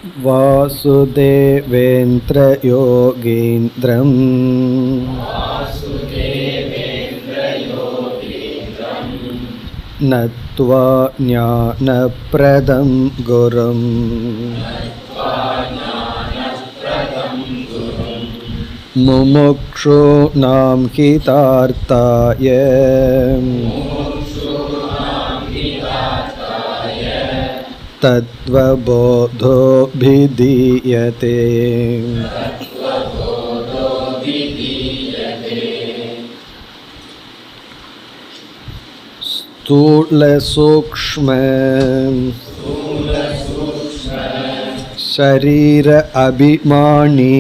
வாசுதேவேந்திர யோகீந்திரம் நத்வா ஞானப்ரதம் குரும் முமுக்ஷூணாம் ஹிதார்த்தாய தத்வபோதோ பிதீயதே. ஸ்தூல சூக்ஷ்ம ஷரீர அபிமானி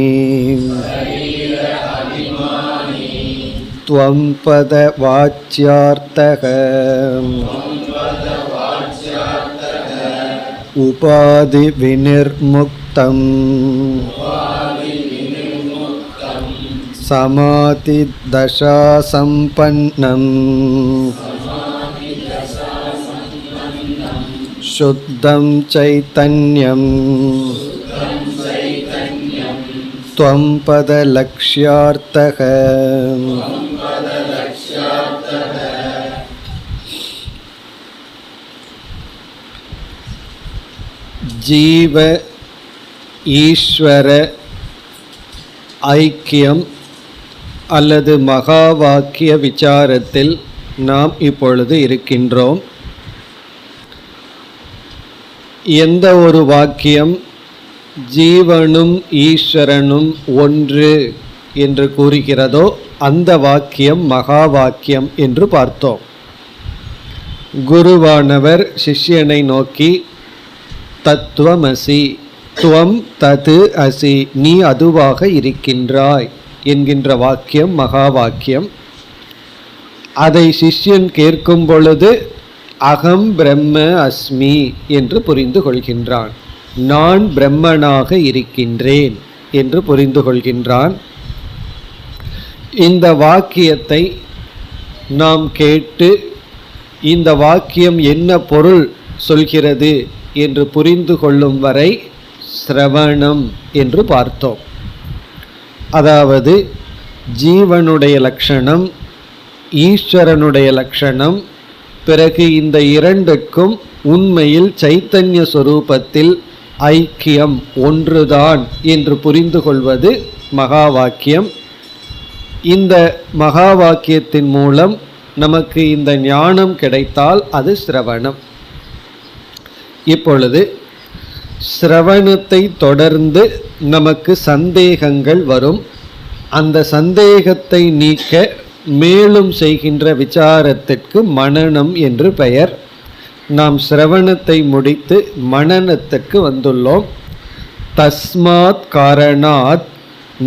த்வம் பத வாச்யார்த்தக உபாதி விநிர்முக்தம் சமாதி தசா சம்பன்னம் சுத்தம் சைதன்யம் த்வம் பத லக்ஷ்யார்த்தக. ஜீவ ஈஸ்வர ஐக்கியம் அல்லது மகா வாக்கிய விசாரத்தில் நாம் இப்பொழுது இருக்கின்றோம். எந்த ஒரு வாக்கியம் ஜீவனும் ஈஸ்வரனும் ஒன்று என்று கூறுகிறதோ அந்த வாக்கியம் மகா வாக்கியம் என்று பார்த்தோம். குருவானவர் சிஷ்யனை நோக்கி தத்துவமசி துவம் தது அசி, நீ அதுவாக இருக்கின்றாய் என்கின்ற வாக்கியம் மகா வாக்கியம். அதை சிஷ்யன் கேட்கும் பொழுது அகம் பிரம்ம அஸ்மி என்று புரிந்து கொள்கின்றான். நான் பிரம்மனாக இருக்கின்றேன் என்று புரிந்து கொள்கின்றான். இந்த வாக்கியத்தை நாம் கேட்டு இந்த வாக்கியம் என்ன பொருள் சொல்கிறது என்று புரிந்து கொள்ளும் வரை சிரவணம் என்று பார்த்தோம். அதாவது ஜீவனுடைய லட்சணம், ஈஸ்வரனுடைய லட்சணம், பிறகு இந்த இரண்டுக்கும் உண்மையில் சைத்தன்ய சொரூபத்தில் ஐக்கியம் ஒன்றுதான் என்று புரிந்து கொள்வது மகா வாக்கியம். இந்த மகா வாக்கியத்தின் மூலம் நமக்கு இந்த ஞானம் கிடைத்தால் அது சிரவணம். இப்பொழுது சிரவணத்தை தொடர்ந்து நமக்கு சந்தேகங்கள் வரும். அந்த சந்தேகத்தை நீக்க மேலும் செய்கின்ற விசாரத்திற்கு மனனம் என்று பெயர். நாம் சிரவணத்தை முடித்து மனனத்துக்கு வந்துள்ளோம். தஸ்மாத் காரணாத்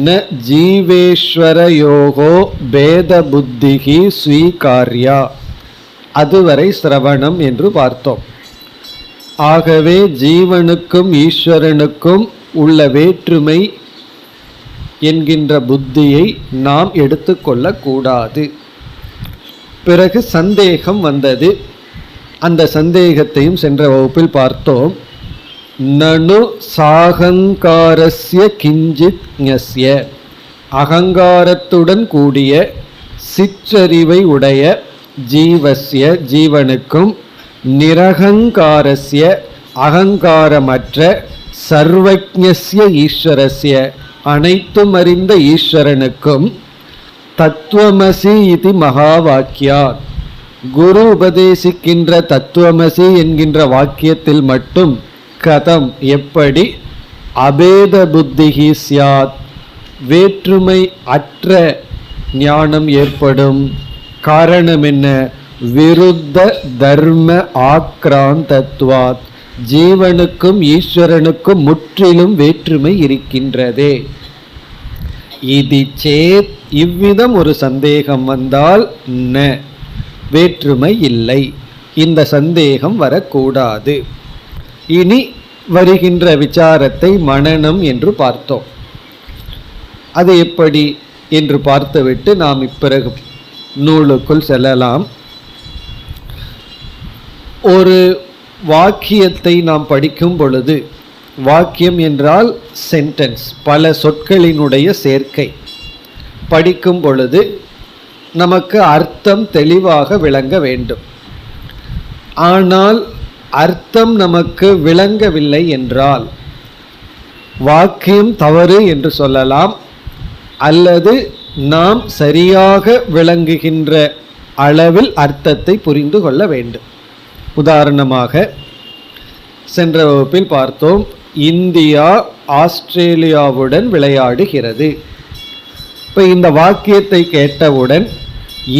ந ஜீவேஸ்வரயோகோ பேத புத்திகி ஸ்வீகார்யா, அதுவரை சிரவணம் என்று பார்த்தோம். ஆகவே ஜீவனுக்கும் ஈஸ்வரனுக்கும் உள்ள வேற்றுமை என்கின்ற புத்தியை நாம் எடுத்துக்கொள்ளக்கூடாது. பிறகு சந்தேகம் வந்தது. அந்த சந்தேகத்தையும் சென்ற வகுப்பில் பார்த்தோம். நனு சாகங்காரஸ்ய கிஞ்சித் ஞஸ்ய, அகங்காரத்துடன் கூடிய சிற்றறிவை உடைய ஜீவஸ்ய ஜீவனுக்கும் நிரகங்காரஸ்ய அகங்காரமற்ற சர்வஜ்ஞஸ்ய ஈஸ்வரஸ்ய அனைத்தும் அறிந்த ஈஸ்வரனுக்கும் தத்துவமசி இது மகா வாக்கியார், குரு உபதேசிக்கின்ற தத்துவமசி என்கின்ற வாக்கியத்தில் மட்டும் கதம் எப்படி அபேத புத்திஹி ஸ்யாத், வேற்றுமை அற்ற ஞானம் ஏற்படும். காரணம் என்ன? விருத்த தர்ம ஆக்ராந்தத்வாத், ஜீவனுக்கும் ஈஸ்வரனுக்கும் முற்றிலும் வேற்றுமை இருக்கின்றதே. இது சேத், இவ்விதம் ஒரு சந்தேகம் வந்தால் ந, வேற்றுமை இல்லை, இந்த சந்தேகம் வரக்கூடாது. இனி வருகின்ற விசாரத்தை மனனம் என்று பார்த்தோம். அது எப்படி என்று பார்த்துவிட்டு நாம் இப்பிறகு நூலுக்குள் செல்லலாம். ஒரு வாக்கியத்தை நாம் படிக்கும் பொழுது வாக்கியம் என்றால் சென்டென்ஸ், பல சொற்களினுடைய சேர்க்கை. படிக்கும் பொழுது நமக்கு அர்த்தம் தெளிவாக விளங்க வேண்டும். ஆனால் அர்த்தம் நமக்கு விளங்கவில்லை என்றால் வாக்கியம் தவறு என்று சொல்லலாம், அல்லது நாம் சரியாக விளங்குகின்ற அளவில் அர்த்தத்தை புரிந்து கொள்ள வேண்டும். உதாரணமாக சென்ற வகுப்பில் பார்த்தோம், இந்தியா ஆஸ்திரேலியாவுடன் விளையாடுகிறது. இப்போ இந்த வாக்கியத்தை கேட்டவுடன்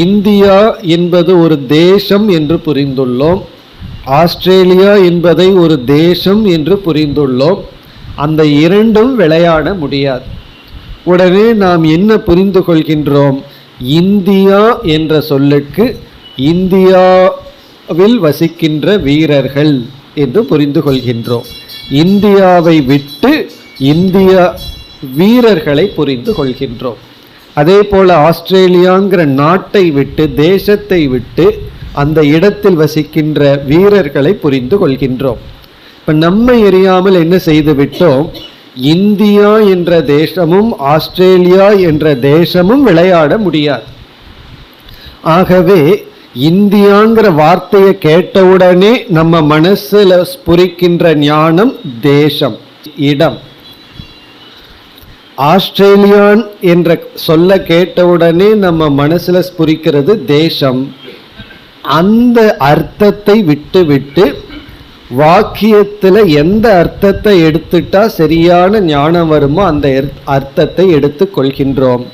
இந்தியா என்பது ஒரு தேசம் என்று புரிந்துள்ளோம், ஆஸ்திரேலியா என்பதை ஒரு தேசம் என்று புரிந்துள்ளோம். அந்த இரண்டும் விளையாட முடியாது. உடனே நாம் என்ன புரிந்து கொள்கின்றோம்? இந்தியா என்ற சொல்லுக்கு இந்தியாவில் வசிக்கின்ற வீரர்கள் என்று புரிந்து கொள்கின்றோம். இந்தியாவை விட்டு இந்திய வீரர்களை புரிந்து கொள்கின்றோம். அதே போல ஆஸ்திரேலியாங்கிற நாட்டை விட்டு, தேசத்தை விட்டு அந்த இடத்தில் வசிக்கின்ற வீரர்களை புரிந்து கொள்கின்றோம். இப்போ நம்மை எறியாமல் என்ன செய்து விட்டோம்? இந்தியா என்ற தேசமும் ஆஸ்திரேலியா என்ற தேசமும் விளையாட முடியாது. ஆகவே இந்தியாங்கிற வார்த்தையை கேட்டவுடனே நம்ம மனசுல ஸ்புரிக்கின்ற ஞானம் தேசம், இடம். ஆஸ்திரேலியான் என்ற சொல்ல கேட்டவுடனே நம்ம மனசுல ஸ்புரிக்கிறது தேசம். அந்த அர்த்தத்தை விட்டு விட்டு வாக்கியத்தில் எந்த அர்த்தத்தை எடுத்துட்டா சரியான ஞானம் வருமோ அந்த அர்த்தத்தை எடுத்து கொள்கின்றோம்.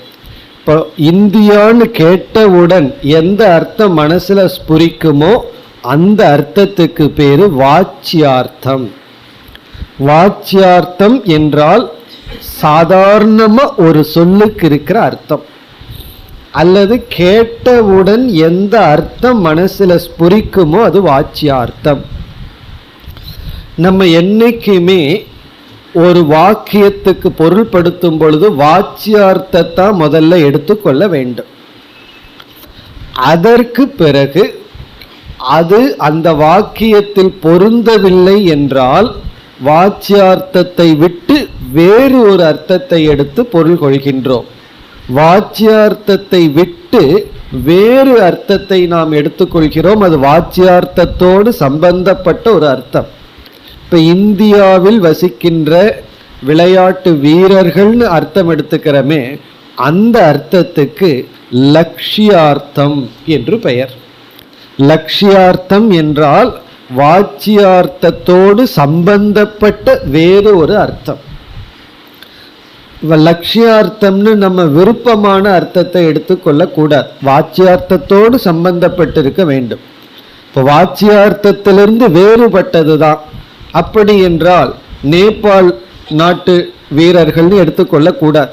இப்போ இந்தியான்னு கேட்டவுடன் எந்த அர்த்தம் மனசுல ஸ்புரிக்குமோ அந்த அர்த்தத்துக்கு பேரு வாச்சியார்த்தம். வாச்சியார்த்தம் என்றால் சாதாரணமா ஒரு சொல்லுக்கு இருக்கிற அர்த்தம், அல்லது கேட்டவுடன் எந்த அர்த்தம் மனசுல ஸ்புரிக்குமோ அது வாச்சியார்த்தம். நம்ம என்னைக்குமே ஒரு வாக்கியத்துக்கு பொருள்படுத்தும் பொழுது வாச்சியார்த்தத்தை முதல்ல எடுத்துக்கொள்ள வேண்டும். அதற்கு பிறகு அது அந்த வாக்கியத்தில் பொருந்தவில்லை என்றால் வாச்சியார்த்தத்தை விட்டு வேறு ஒரு அர்த்தத்தை எடுத்து பொருள் கொள்கின்றோம். வாச்சியார்த்தத்தை விட்டு வேறு அர்த்தத்தை நாம் எடுத்துக்கொள்கிறோம். அது வாச்சியார்த்தத்தோடு சம்பந்தப்பட்ட ஒரு அர்த்தம். இப்போ இந்தியாவில் வசிக்கின்ற விளையாட்டு வீரர்கள்னு அர்த்தம் எடுத்துக்கிறோமே, அந்த அர்த்தத்துக்கு லட்சியார்த்தம் என்று பெயர். லட்சியார்த்தம் என்றால் வாச்சியார்த்தத்தோடு சம்பந்தப்பட்ட வேறு ஒரு அர்த்தம். லட்சியார்த்தம்னு நம்ம விருப்பமான அர்த்தத்தை எடுத்துக்கொள்ளக்கூடாது, வாச்சியார்த்தத்தோடு சம்பந்தப்பட்டிருக்க வேண்டும். இப்போ வாச்சியார்த்தத்திலிருந்து வேறுபட்டது தான். அப்படி என்றால் நேபாள் நாட்டு வீரர்கள்னு எடுத்துக்கொள்ளக்கூடாது.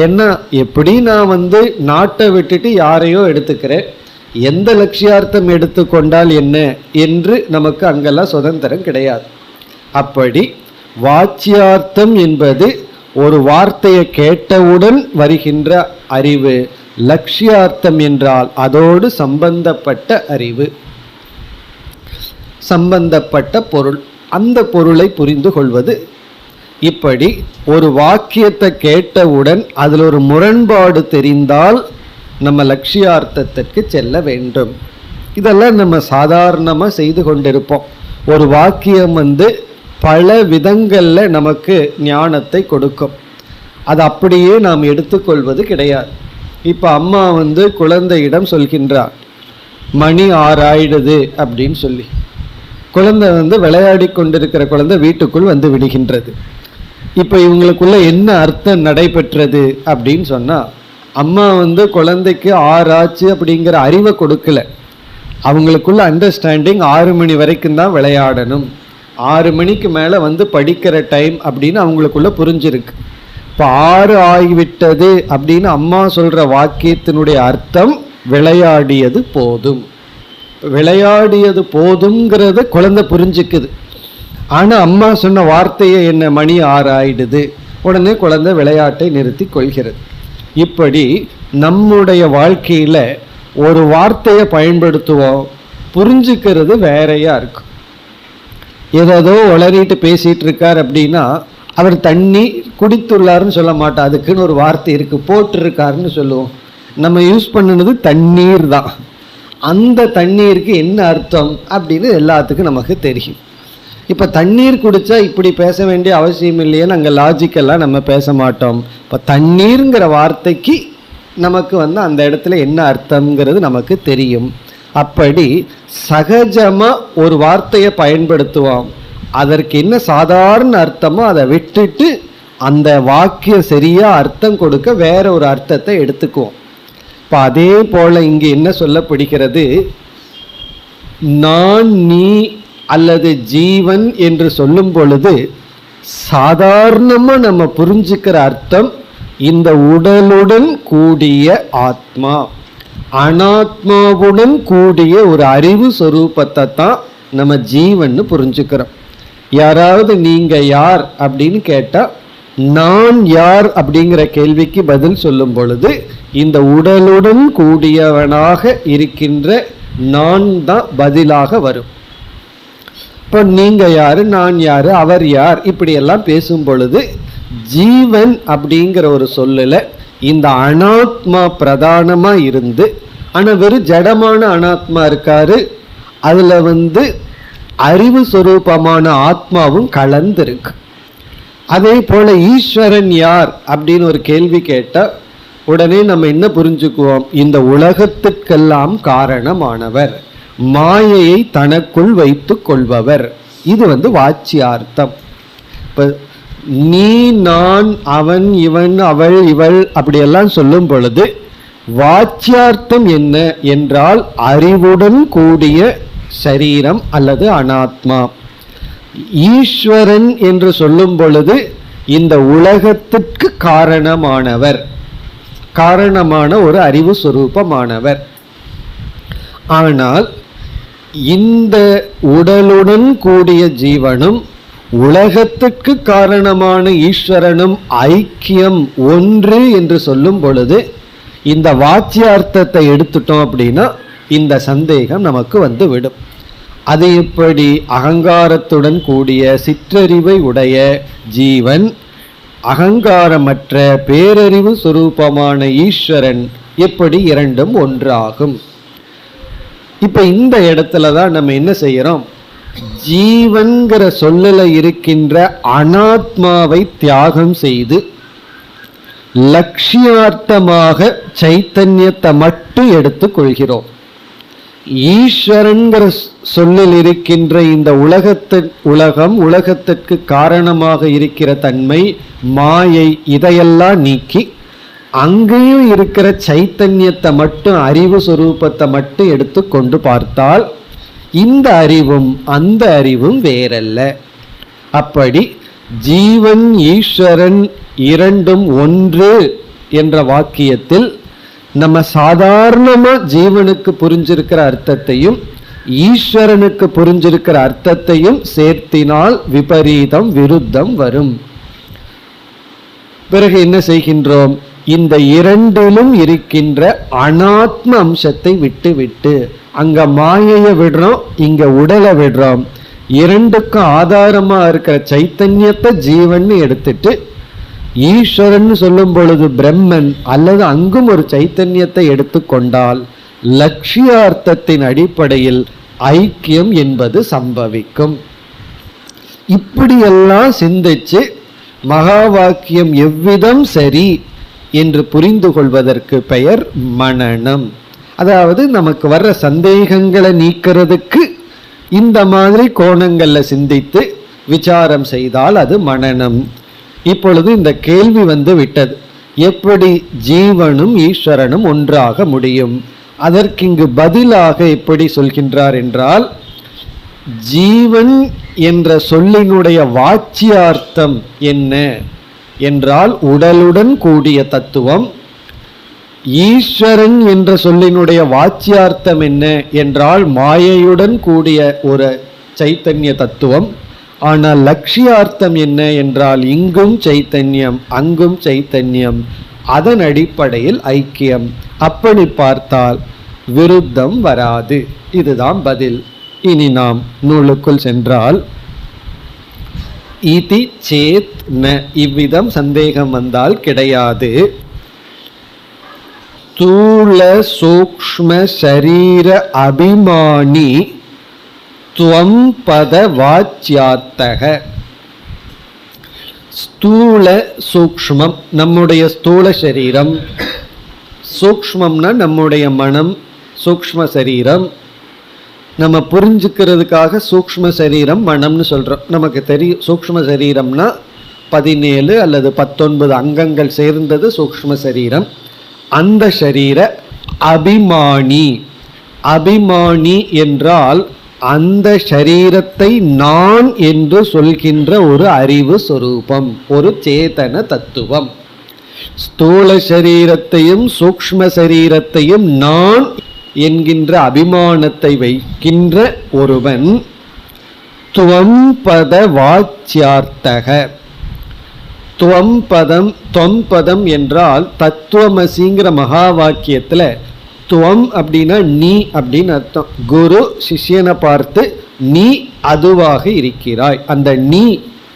ஏன்னா எப்படி நான் நாட்டை விட்டுட்டு யாரையோ எடுத்துக்கிறேன், எந்த லட்சியார்த்தம் எடுத்துக்கொண்டால் என்ன என்று நமக்கு அங்கெல்லாம் சுதந்திரம் கிடையாது. அப்படி வாச்சியார்த்தம் என்பது ஒரு வார்த்தையை கேட்டவுடன் வருகின்ற அறிவு. லட்சியார்த்தம் என்றால் அதோடு சம்பந்தப்பட்ட அறிவு, சம்பந்தப்பட்ட பொருள், அந்த பொருளை புரிந்து கொள்வது. இப்படி ஒரு வாக்கியத்தை கேட்டவுடன் அதில் ஒரு முரண்பாடு தெரிந்தால் நம்ம லட்சியார்த்தத்திற்கு செல்ல வேண்டும். இதெல்லாம் நம்ம சாதாரணமாக செய்து கொண்டிருப்போம். ஒரு வாக்கியம் பல விதங்களில் நமக்கு ஞானத்தை கொடுக்கும். அது அப்படியே நாம் எடுத்துக்கொள்வது கிடையாது. இப்போ அம்மா குழந்தையிடம் சொல்கின்றார், மணி 6 ஆயிடுது அப்படின்னு சொல்லி. குழந்தை விளையாடி கொண்டிருக்கிற குழந்தை வீட்டுக்குள் விடுகின்றது. இப்போ இவங்களுக்குள்ள என்ன அர்த்தம் நடைபெற்றது அப்படின்னு சொன்னால், அம்மா குழந்தைக்கு 6 ஆச்சு அப்படிங்கிற அறிவை கொடுக்கல. அவங்களுக்குள்ள அண்டர்ஸ்டாண்டிங் 6 மணி வரைக்கும் தான் விளையாடணும், 6 மணிக்கு மேலே படிக்கிற டைம் அப்படின்னு அவங்களுக்குள்ள புரிஞ்சிருக்கு. இப்போ 6 ஆகிவிட்டது அப்படின்னு அம்மா சொல்கிற வாக்கியத்தினுடைய அர்த்தம் விளையாடியது போதும். விளையாடியது போதுங்கிறத குழந்தை புரிஞ்சுக்குது. ஆனால் அம்மா சொன்ன வார்த்தையை என்ன, மணி 6 ஆயிடுது, உடனே குழந்தை விளையாட்டை நிறுத்தி கொள்கிறது. இப்படி நம்முடைய வாழ்க்கையில் ஒரு வார்த்தையை பயன்படுத்துவோம், புரிஞ்சுக்கிறது வேறையாக இருக்கும். ஏதோ உளறிட்டு பேசிட்டு இருக்கார் அப்படின்னா அவர் தண்ணி குடித்துள்ளாருன்னு சொல்ல மாட்டோம், அதுக்குன்னு ஒரு வார்த்தை இருக்கு, போட்டிருக்காருன்னு சொல்லுவோம். நம்ம யூஸ் பண்ணினது தண்ணீர் தான். அந்த தண்ணீருக்கு என்ன அர்த்தம் அப்படின்னு எல்லாத்துக்கும் நமக்கு தெரியும். இப்போ தண்ணீர் குடித்தா இப்படி பேச வேண்டிய அவசியம் இல்லையேன்னு அங்கே லாஜிக்கெல்லாம் நம்ம பேச மாட்டோம். இப்போ தண்ணீருங்கிற வார்த்தைக்கு நமக்கு அந்த இடத்துல என்ன அர்த்தங்கிறது நமக்கு தெரியும். அப்படி சகஜமாக ஒரு வார்த்தையை பயன்படுத்துவோம், அதற்கு என்ன சாதாரண அர்த்தமோ அதை விட்டுட்டு அந்த வாக்கியம் சரியாக அர்த்தம் கொடுக்க வேற ஒரு அர்த்தத்தை எடுத்துக்குவோம். இப்போ அதே போல் இங்கே என்ன சொல்லப்படுகிறது, நான் நீ அல்லது ஜீவன் என்று சொல்லும் பொழுது சாதாரணமாக நம்ம புரிஞ்சுக்கிற அர்த்தம் இந்த உடலுடன் கூடிய ஆத்மா, அனாத்மாவுடன் கூடிய ஒரு அறிவு சொரூபத்தை தான் நம்ம ஜீவன்னு புரிஞ்சுக்கிறோம். யாராவது நீங்க யார் அப்படின்னு கேட்டால் நான் யார் அப்படிங்கிற கேள்விக்கு பதில் சொல்லும் பொழுது இந்த உடலுடன் கூடியவனாக இருக்கின்ற நான் தான் பதிலாக வரும். இப்போ நீங்க யாரு, நான் யாரு, அவர் யார், இப்படியெல்லாம் பேசும் பொழுது ஜீவன் அப்படிங்கிற ஒரு சொல்லில் இந்த அனாத்மா பிரதானமா இருந்து, ஆனால் வெறும் ஜடமான அனாத்மா இருக்காரு, அதுல அறிவு சொரூபமான ஆத்மாவும் கலந்துருக்கு. அதே போல ஈஸ்வரன் யார் அப்படின்னு ஒரு கேள்வி கேட்டால் உடனே நம்ம என்ன புரிஞ்சுக்குவோம், இந்த உலகத்துக்கெல்லாம் காரணமானவர், மாயையை தனக்குள் வைத்து கொள்பவர். இது வாச்சியார்த்தம். இப்போ நீ நான் அவன் இவன் அவள் இவள் அப்படியெல்லாம் சொல்லும் பொழுது வாச்சியார்த்தம் என்ன என்றால் அறிவுடன் கூடிய சரீரம் அல்லது அனாத்மா. ஈஸ்வரன் என்று சொல்லும் பொழுது இந்த உலகத்திற்கு காரணமானவர், காரணமான ஒரு அறிவு சுரூபமானவர். ஆனால் இந்த உடலுடன் கூடிய ஜீவனும் உலகத்துக்கு காரணமான ஈஸ்வரனும் ஐக்கியம் ஒன்று என்று சொல்லும் பொழுது இந்த வாச்சியார்த்தத்தை எடுத்துட்டோம் அப்படின்னா இந்த சந்தேகம் நமக்கு விடும். அது எப்படி அகங்காரத்துடன் கூடிய சிற்றறிவை உடைய ஜீவன், அகங்காரமற்ற பேரறிவு சுரூபமான ஈஸ்வரன் எப்படி இரண்டும் ஒன்றாகும்? இப்ப இந்த இடத்துல தான் நம்ம என்ன செய்யறோம், ஜீவன்கிற சொல்லில் இருக்கின்ற அனாத்மாவை தியாகம் செய்து லட்சியார்த்தமாக சைத்தன்யத்தை மட்டும் எடுத்துக் கொள்கிறோம். ஈஸ்வரன்கிற சொல்லில் இருக்கின்ற இந்த உலகத்திற்கு காரணமாக இருக்கிற தன்மை, மாயை, இதையெல்லாம் நீக்கி அங்கேயும் இருக்கிற சைத்தன்யத்தை மட்டும், அறிவு சொரூபத்தை மட்டும் எடுத்து கொண்டு பார்த்தால் இந்த அறிவும் அந்த அறிவும் வேறல்ல. அப்படி ஜீவன் ஈஸ்வரன் இரண்டும் ஒன்று என்ற வாக்கியத்தில் நம்ம சாதாரணமா ஜீவனுக்கு புரிஞ்சிருக்கிற அர்த்தத்தையும் ஈஸ்வரனுக்கு புரிஞ்சிருக்கிற அர்த்தத்தையும் சேர்த்தினால் விபரீதம், விருத்தம் வரும். பிறகு என்ன செய்கின்றோம், இந்த இரண்டிலும் இருக்கின்ற அனாத்ம அம்சத்தை விட்டு விட்டு அங்க மாயையை விடுறோம், இங்க உடலை விடுறோம். இரண்டுக்கும் ஆதாரமா இருக்கிற சைத்தன்யத்தை ஜீவன் எடுத்துட்டு ஈஸ்வரன் சொல்லும் பொழுது பிரம்மன் அல்லது அங்கும் ஒரு சைத்தன்யத்தை எடுத்துக்கொண்டால் லட்சியார்த்தத்தின் அடிப்படையில் ஐக்கியம் என்பது சம்பவிக்கும். இப்படியெல்லாம் சிந்திச்சு மகா வாக்கியம் எவ்விதம் சரி என்று புரிந்து கொள்வதற்கு பெயர் மனனம். அதாவது நமக்கு வர்ற சந்தேகங்களை நீக்கிறதுக்கு இந்த மாதிரி கோணங்கள்ல சிந்தித்து விசாரம் செய்தால் அது மனனம். இப்பொழுது இந்த கேள்வி விட்டது, எப்படி ஜீவனும் ஈஸ்வரனும் ஒன்றாக முடியும்? அதற்கு இங்கு பதிலாக எப்படி சொல்கின்றார் என்றால், ஜீவன் என்ற சொல்லினுடைய வாச்சியார்த்தம் என்ன என்றால் உடலுடன் கூடிய தத்துவம். ஈஸ்வரன் என்ற சொல்லினுடைய வாச்சியார்த்தம் என்ன என்றால் மாயையுடன் கூடிய ஒரு சைத்தன்ய தத்துவம். ஆனால் லட்சியார்த்தம் என்ன என்றால் இங்கும் சைத்தன்யம் அங்கும் சைத்தன்யம், அதன் அடிப்படையில் ஐக்கியம். அப்படி பார்த்தால் விருத்தம் வராது. இதுதான் பதில். இனி நாம் நூலுக்குள் சென்றால் இதி சேத் ந, இவ்விதம் சந்தேகம் வந்தால் கிடையாது. ஸ்தூல சூக்ஷ்ம சரீர அபிமானி துவம் பத வாச்யார்த்தக. ஸ்தூல சூக்ஷ்மம் நம்முடைய ஸ்தூல சரீரம், சூக்ஷ்மம்னா நம்முடைய மனம், சூக்ஷ்ம சரீரம். நம்ம புரிஞ்சுக்கிறதுக்காக சூக்ஷ்ம சரீரம் மனம்னு சொல்கிறோம். நமக்கு தெரியும் சூக்ஷ்ம சரீரம்னா 17 அல்லது 19 அங்கங்கள் சேர்ந்தது சூக்ஷ்ம சரீரம். அந்த சரீர அபிமானி, அபிமானி என்றால் அந்த சரீரத்தை நான் என்று சொல்கின்ற ஒரு அறிவு சொரூபம், ஒரு சேதன தத்துவம். ஸ்தூல சரீரத்தையும் சூக்ஷ்ம சரீரத்தையும் நான் என்கின்ற அபிமானத்தை வைக்கின்ற ஒருவன் துவம் பத வாச்யார்த்தக. துவம் பதம், தொம் பதம் என்றால் தத்துவமசிங்கிற மகா வாக்கியத்துல துவம் அப்படின்னா நீ அப்படின்னு அர்த்தம். குரு சிஷ்யனை பார்த்து நீ அதுவாக இருக்கிறாய், அந்த நீ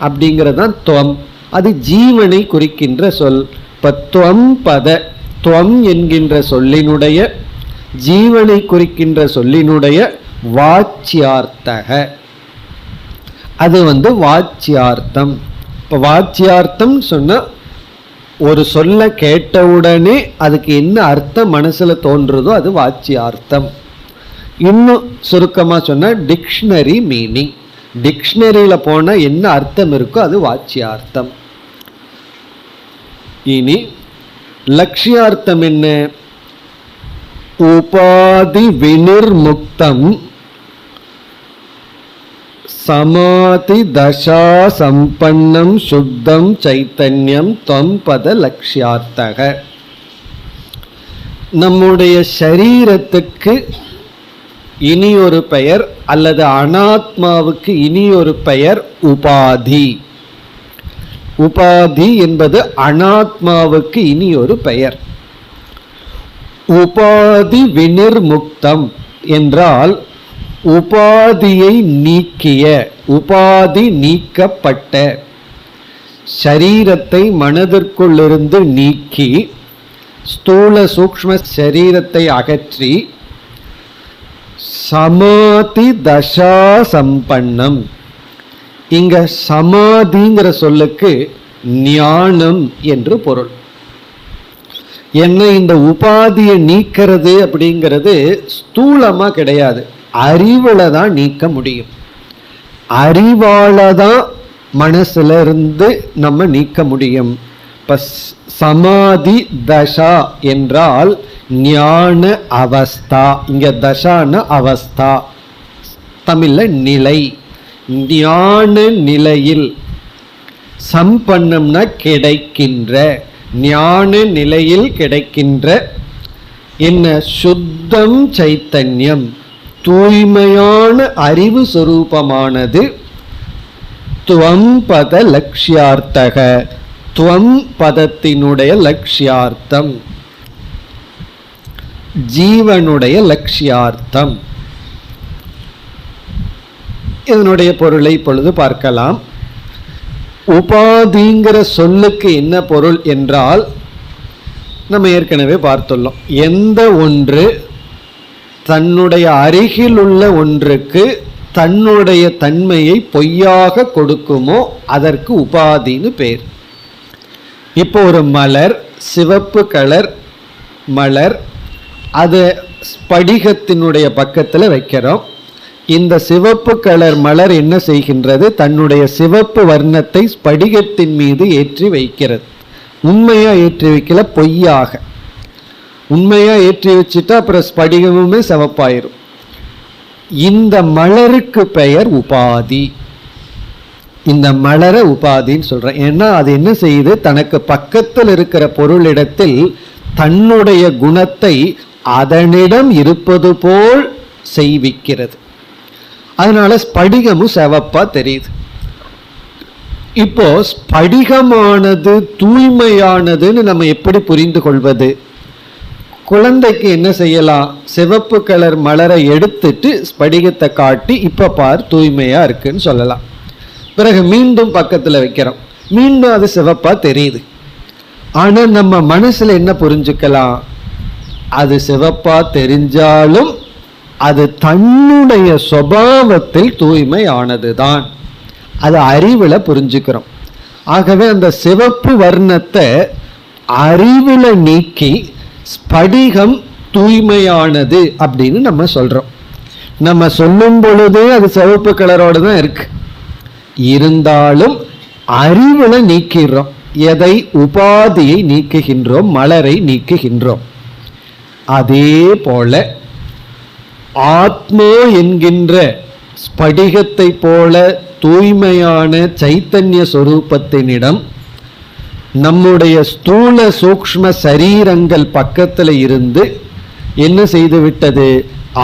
அப்படிங்கிறதான் துவம். அது ஜீவனை குறிக்கின்ற சொல். இப்ப துவம் பத, துவம் என்கின்ற சொல்லினுடைய, ஜீவனை குறிக்கின்ற சொல்லினுடைய வாச்சியார்த்தக, அது வாச்சியார்த்தம். இப்போ வாச்சியார்த்தம் சொன்னா ஒரு சொல்ல கேட்டவுடனே அதுக்கு என்ன அர்த்தம் மனசுல தோன்றுதோ அது வாச்சியார்த்தம். இன்னும் சுருக்கமா சொன்னா டிக்ஷனரி மீனிங். டிக்ஷனரியில போனா என்ன அர்த்தம் இருக்கோ அது வாச்சியார்த்தம். இனி லட்சியார்த்தம் என்ன? உபாதி வினிர்முக்தம் சமாதி தசா சம்பன்னம் சுத்தம் சைத்தன்யம் त्वं பத லட்சியார்த்தக. நம்முடைய சரீரத்துக்கு இனி ஒரு பெயர் அல்லது அனாத்மாவுக்கு இனி ஒரு பெயர் உபாதி. உபாதி என்பது அனாத்மாவுக்கு இனி ஒரு பெயர். உபாதி வினிர்முக்தம் என்றால் உபாதியை நீக்கிய, உபாதி நீக்கப்பட்ட, சரீரத்தை மனதிற்குள்ளிருந்து நீக்கி ஸ்தூல சூக்ஷ்ம சரீரத்தை அகற்றி சமாதி தசா சம்பன்னம். இங்க சமாதிங்கிற சொல்லுக்கு ஞானம் என்று பொருள். என்ன, இந்த உபாதியை நீக்கிறது அப்படிங்கிறது ஸ்தூலமா கிடையாது, அறிவுல தான் நீக்க முடியும். அறிவால தான் மனசுல இருந்து நம்ம நீக்க முடியும். இப்ப சமாதி தசா என்றால் ஞான அவஸ்தா. இங்க தசான அவஸ்தா, தமிழ்ல நிலை. ஞான நிலையில், சம்பன்னம்னா கிடைக்கின்ற, ஞான நிலையில் கிடைக்கின்ற என்ன? சுத்தம் சைத்தன்யம், தூய்மையான அறிவு சொரூபமானது. துவம் பத லட்சியார்த்தக, துவம் பதத்தினுடைய லட்சியார்த்தம், ஜீவனுடைய லட்சியார்த்தம். இதனுடைய பொருளை இப்பொழுது பார்க்கலாம். உபாதிங்கிற சொல்லுக்கு என்ன பொருள் என்றால், நம்ம ஏற்கனவே பார்த்துள்ளோம். எந்த ஒன்று தன்னுடைய அருகில் உள்ள ஒன்றுக்கு தன்னுடைய தன்மையை பொய்யாக கொடுக்குமோ அதற்கு உபாதின்னு பேர். இப்போ ஒரு மலர், சிவப்பு கலர் மலர், அது ஸ்படிகத்தினுடைய பக்கத்தில் வைக்கிறோம். இந்த சிவப்பு கலர் மலர் என்ன செய்கின்றது? தன்னுடைய சிவப்பு வர்ணத்தை ஸ்படிகத்தின் மீது ஏற்றி வைக்கிறது. உண்மையா ஏற்றி வைக்கல, பொய்யாக. உண்மையா ஏற்றி வச்சுட்டா அப்புறம் ஸ்படிகமுமே சிவப்பாயிரும். இந்த மலருக்கு பெயர் உபாதி. இந்த மலரை உபாதின்னு சொல்றேன். ஏன்னா அது என்ன செய்யுது? தனக்கு பக்கத்தில் இருக்கிற பொருளிடத்தில் தன்னுடைய குணத்தை அதனிடம் இருப்பது போல் செய்விக்கிறது. அதனால ஸ்படிகமும் சிவப்பா தெரியுது. இப்போ ஸ்படிகமானது தூய்மையானதுன்னு நம்ம எப்படி புரிந்து கொள்வது? குழந்தைக்கு என்ன செய்யலாம்? சிவப்பு கலர் மலரை எடுத்துட்டு ஸ்படிகத்தை காட்டி இப்ப பார் தூய்மையா இருக்குன்னு சொல்லலாம். பிறகு மீண்டும் பக்கத்துல வைக்கிறோம், மீண்டும் அது சிவப்பா தெரியுது. ஆனா நம்ம மனசுல என்ன புரிஞ்சுக்கலாம், அது சிவப்பா தெரிஞ்சாலும் அது தன்னுடைய சுபாவத்தில் தூய்மை ஆனதுதான், அது அறிவுல புரிஞ்சுக்கிறோம். ஆகவே அந்த சிவப்பு வர்ணத்தை அறிவுல நீக்கி ஸ்படிகம் தூய்மையானது அப்படின்னு நம்ம சொல்றோம். நம்ம சொல்லும் பொழுதே அது சிவப்பு கலரோடு தான் இருக்கு, இருந்தாலும் அறிவுல நீக்கிறோம். எதை? உபாதியை நீக்குகின்றோம், மலரை நீக்குகின்றோம். அதே போல ஆத்மா என்கின்ற ஸ்படிகத்தை போல தூய்மையான சைத்தன்ய சொரூபத்தினிடம் நம்முடைய ஸ்தூல சூக்ஷ்ம சரீரங்கள் பக்கத்தில் இருந்து என்ன செய்து விட்டது,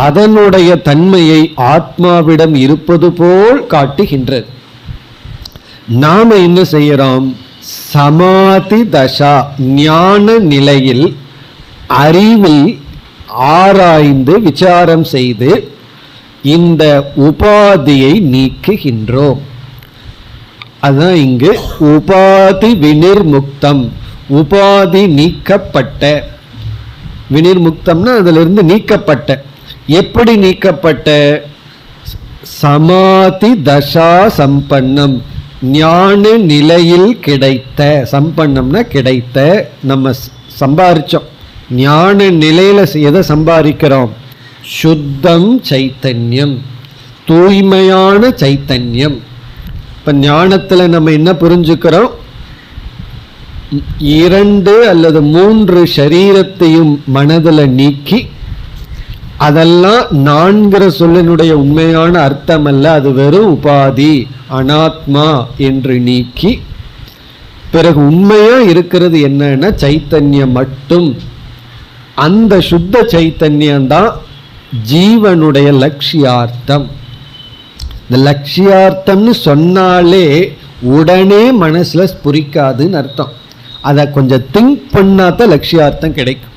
அதனுடைய தன்மையை ஆத்மாவிடம் இருப்பது போல் காட்டுகின்றது. நாம என்ன செய்யறோம், சமாதி தசா ஞான நிலையில் அறிவில் ஆராய்ந்து விசாரம் செய்து இந்த உபாதியை நீக்குகின்றோம். அதுதான் இங்கு உபாதி வினிர்முக்தம், உபாதி நீக்கப்பட்ட. வினிர்முக்தம்னா அதுல இருந்து நீக்கப்பட்ட. எப்படி நீக்கப்பட்ட? சமாதி தசா சம்பன்னம், ஞான நிலையில் கிடைத்த. சம்பன்னம்னா கிடைத்த, நம்ம சம்பாரிச்சோம். ஞான நிலையில எதை சம்பாதிக்கிறோம்? சுத்தம் சைத்தன்யம், தூய்மையான சைத்தன்யம். இப்ப ஞானத்துல நம்ம என்ன புரிஞ்சுக்கிறோம், 2 அல்லது 3 சரீரத்தையும் மனதில் நீக்கி, அதெல்லாம் நான்கிற சொல்லினுடைய உண்மையான அர்த்தம் அல்ல, அது வெறும் உபாதி அனாத்மா என்று நீக்கி, பிறகு உண்மையா இருக்கிறது என்னன்னா சைத்தன்யம் மட்டும். அந்த சுத்த சைத்தன்யம்தான் ஜீவனுடைய லட்சியார்த்தம். இந்த லட்சியார்த்தம்னு சொன்னாலே உடனே மனசுல ஸ்புரிக்காதுன்னு அர்த்தம். அதை கொஞ்சம் திங்க் பண்ணாதான் லட்சியார்த்தம் கிடைக்கும்.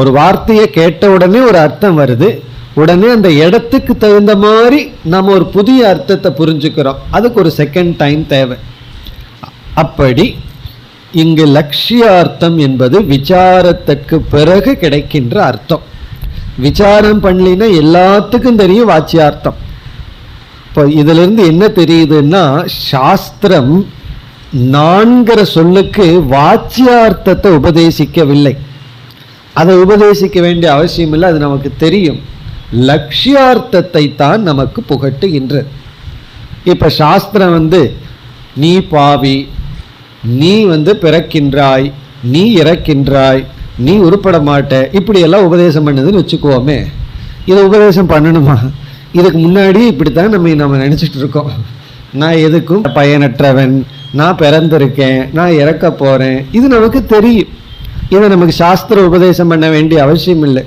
ஒரு வார்த்தையை கேட்ட உடனே ஒரு அர்த்தம் வருது, உடனே அந்த இடத்துக்கு தகுந்த மாதிரி நம்ம ஒரு புதிய அர்த்தத்தை புரிஞ்சுக்கிறோம். அதுக்கு ஒரு செகண்ட் டைம் தேவை. அப்படி இங்கு லட்சியார்த்தம் என்பது விசாரத்திற்கு பிறகு கிடைக்கின்ற அர்த்தம். விசாரம் பண்ணலினா எல்லாத்துக்கும் தெரியும் வாச்சியார்த்தம். இப்போ இதுல இருந்து என்ன தெரியுதுன்னா, சாஸ்திரம் 4 சொல்லுக்கு வாச்சியார்த்தத்தை உபதேசிக்கவில்லை. அதை உபதேசிக்க வேண்டிய அவசியம் இல்லை, அது நமக்கு தெரியும். லட்சியார்த்தத்தை தான் நமக்கு புகட்டுகின்றது. இப்ப சாஸ்திரம் நீ பாவி, நீ பிறக்கின்றாய், நீ இறக்கின்றாய், நீ உருப்பட மாட்ட, இப்படி எல்லாம் உபதேசம் பண்ணுதுன்னு வச்சுக்குவோமே. இதை உபதேசம் பண்ணணுமா? இதுக்கு முன்னாடி இப்படித்தான் நம்ம நினைச்சிட்டு இருக்கோம். நான் எதுக்கும் பயனற்றவன், நான் பிறந்திருக்கேன், நான் இறக்க போறேன், இது நமக்கு தெரியும். இதை நமக்கு சாஸ்திர உபதேசம் பண்ண வேண்டிய அவசியம் இல்லை.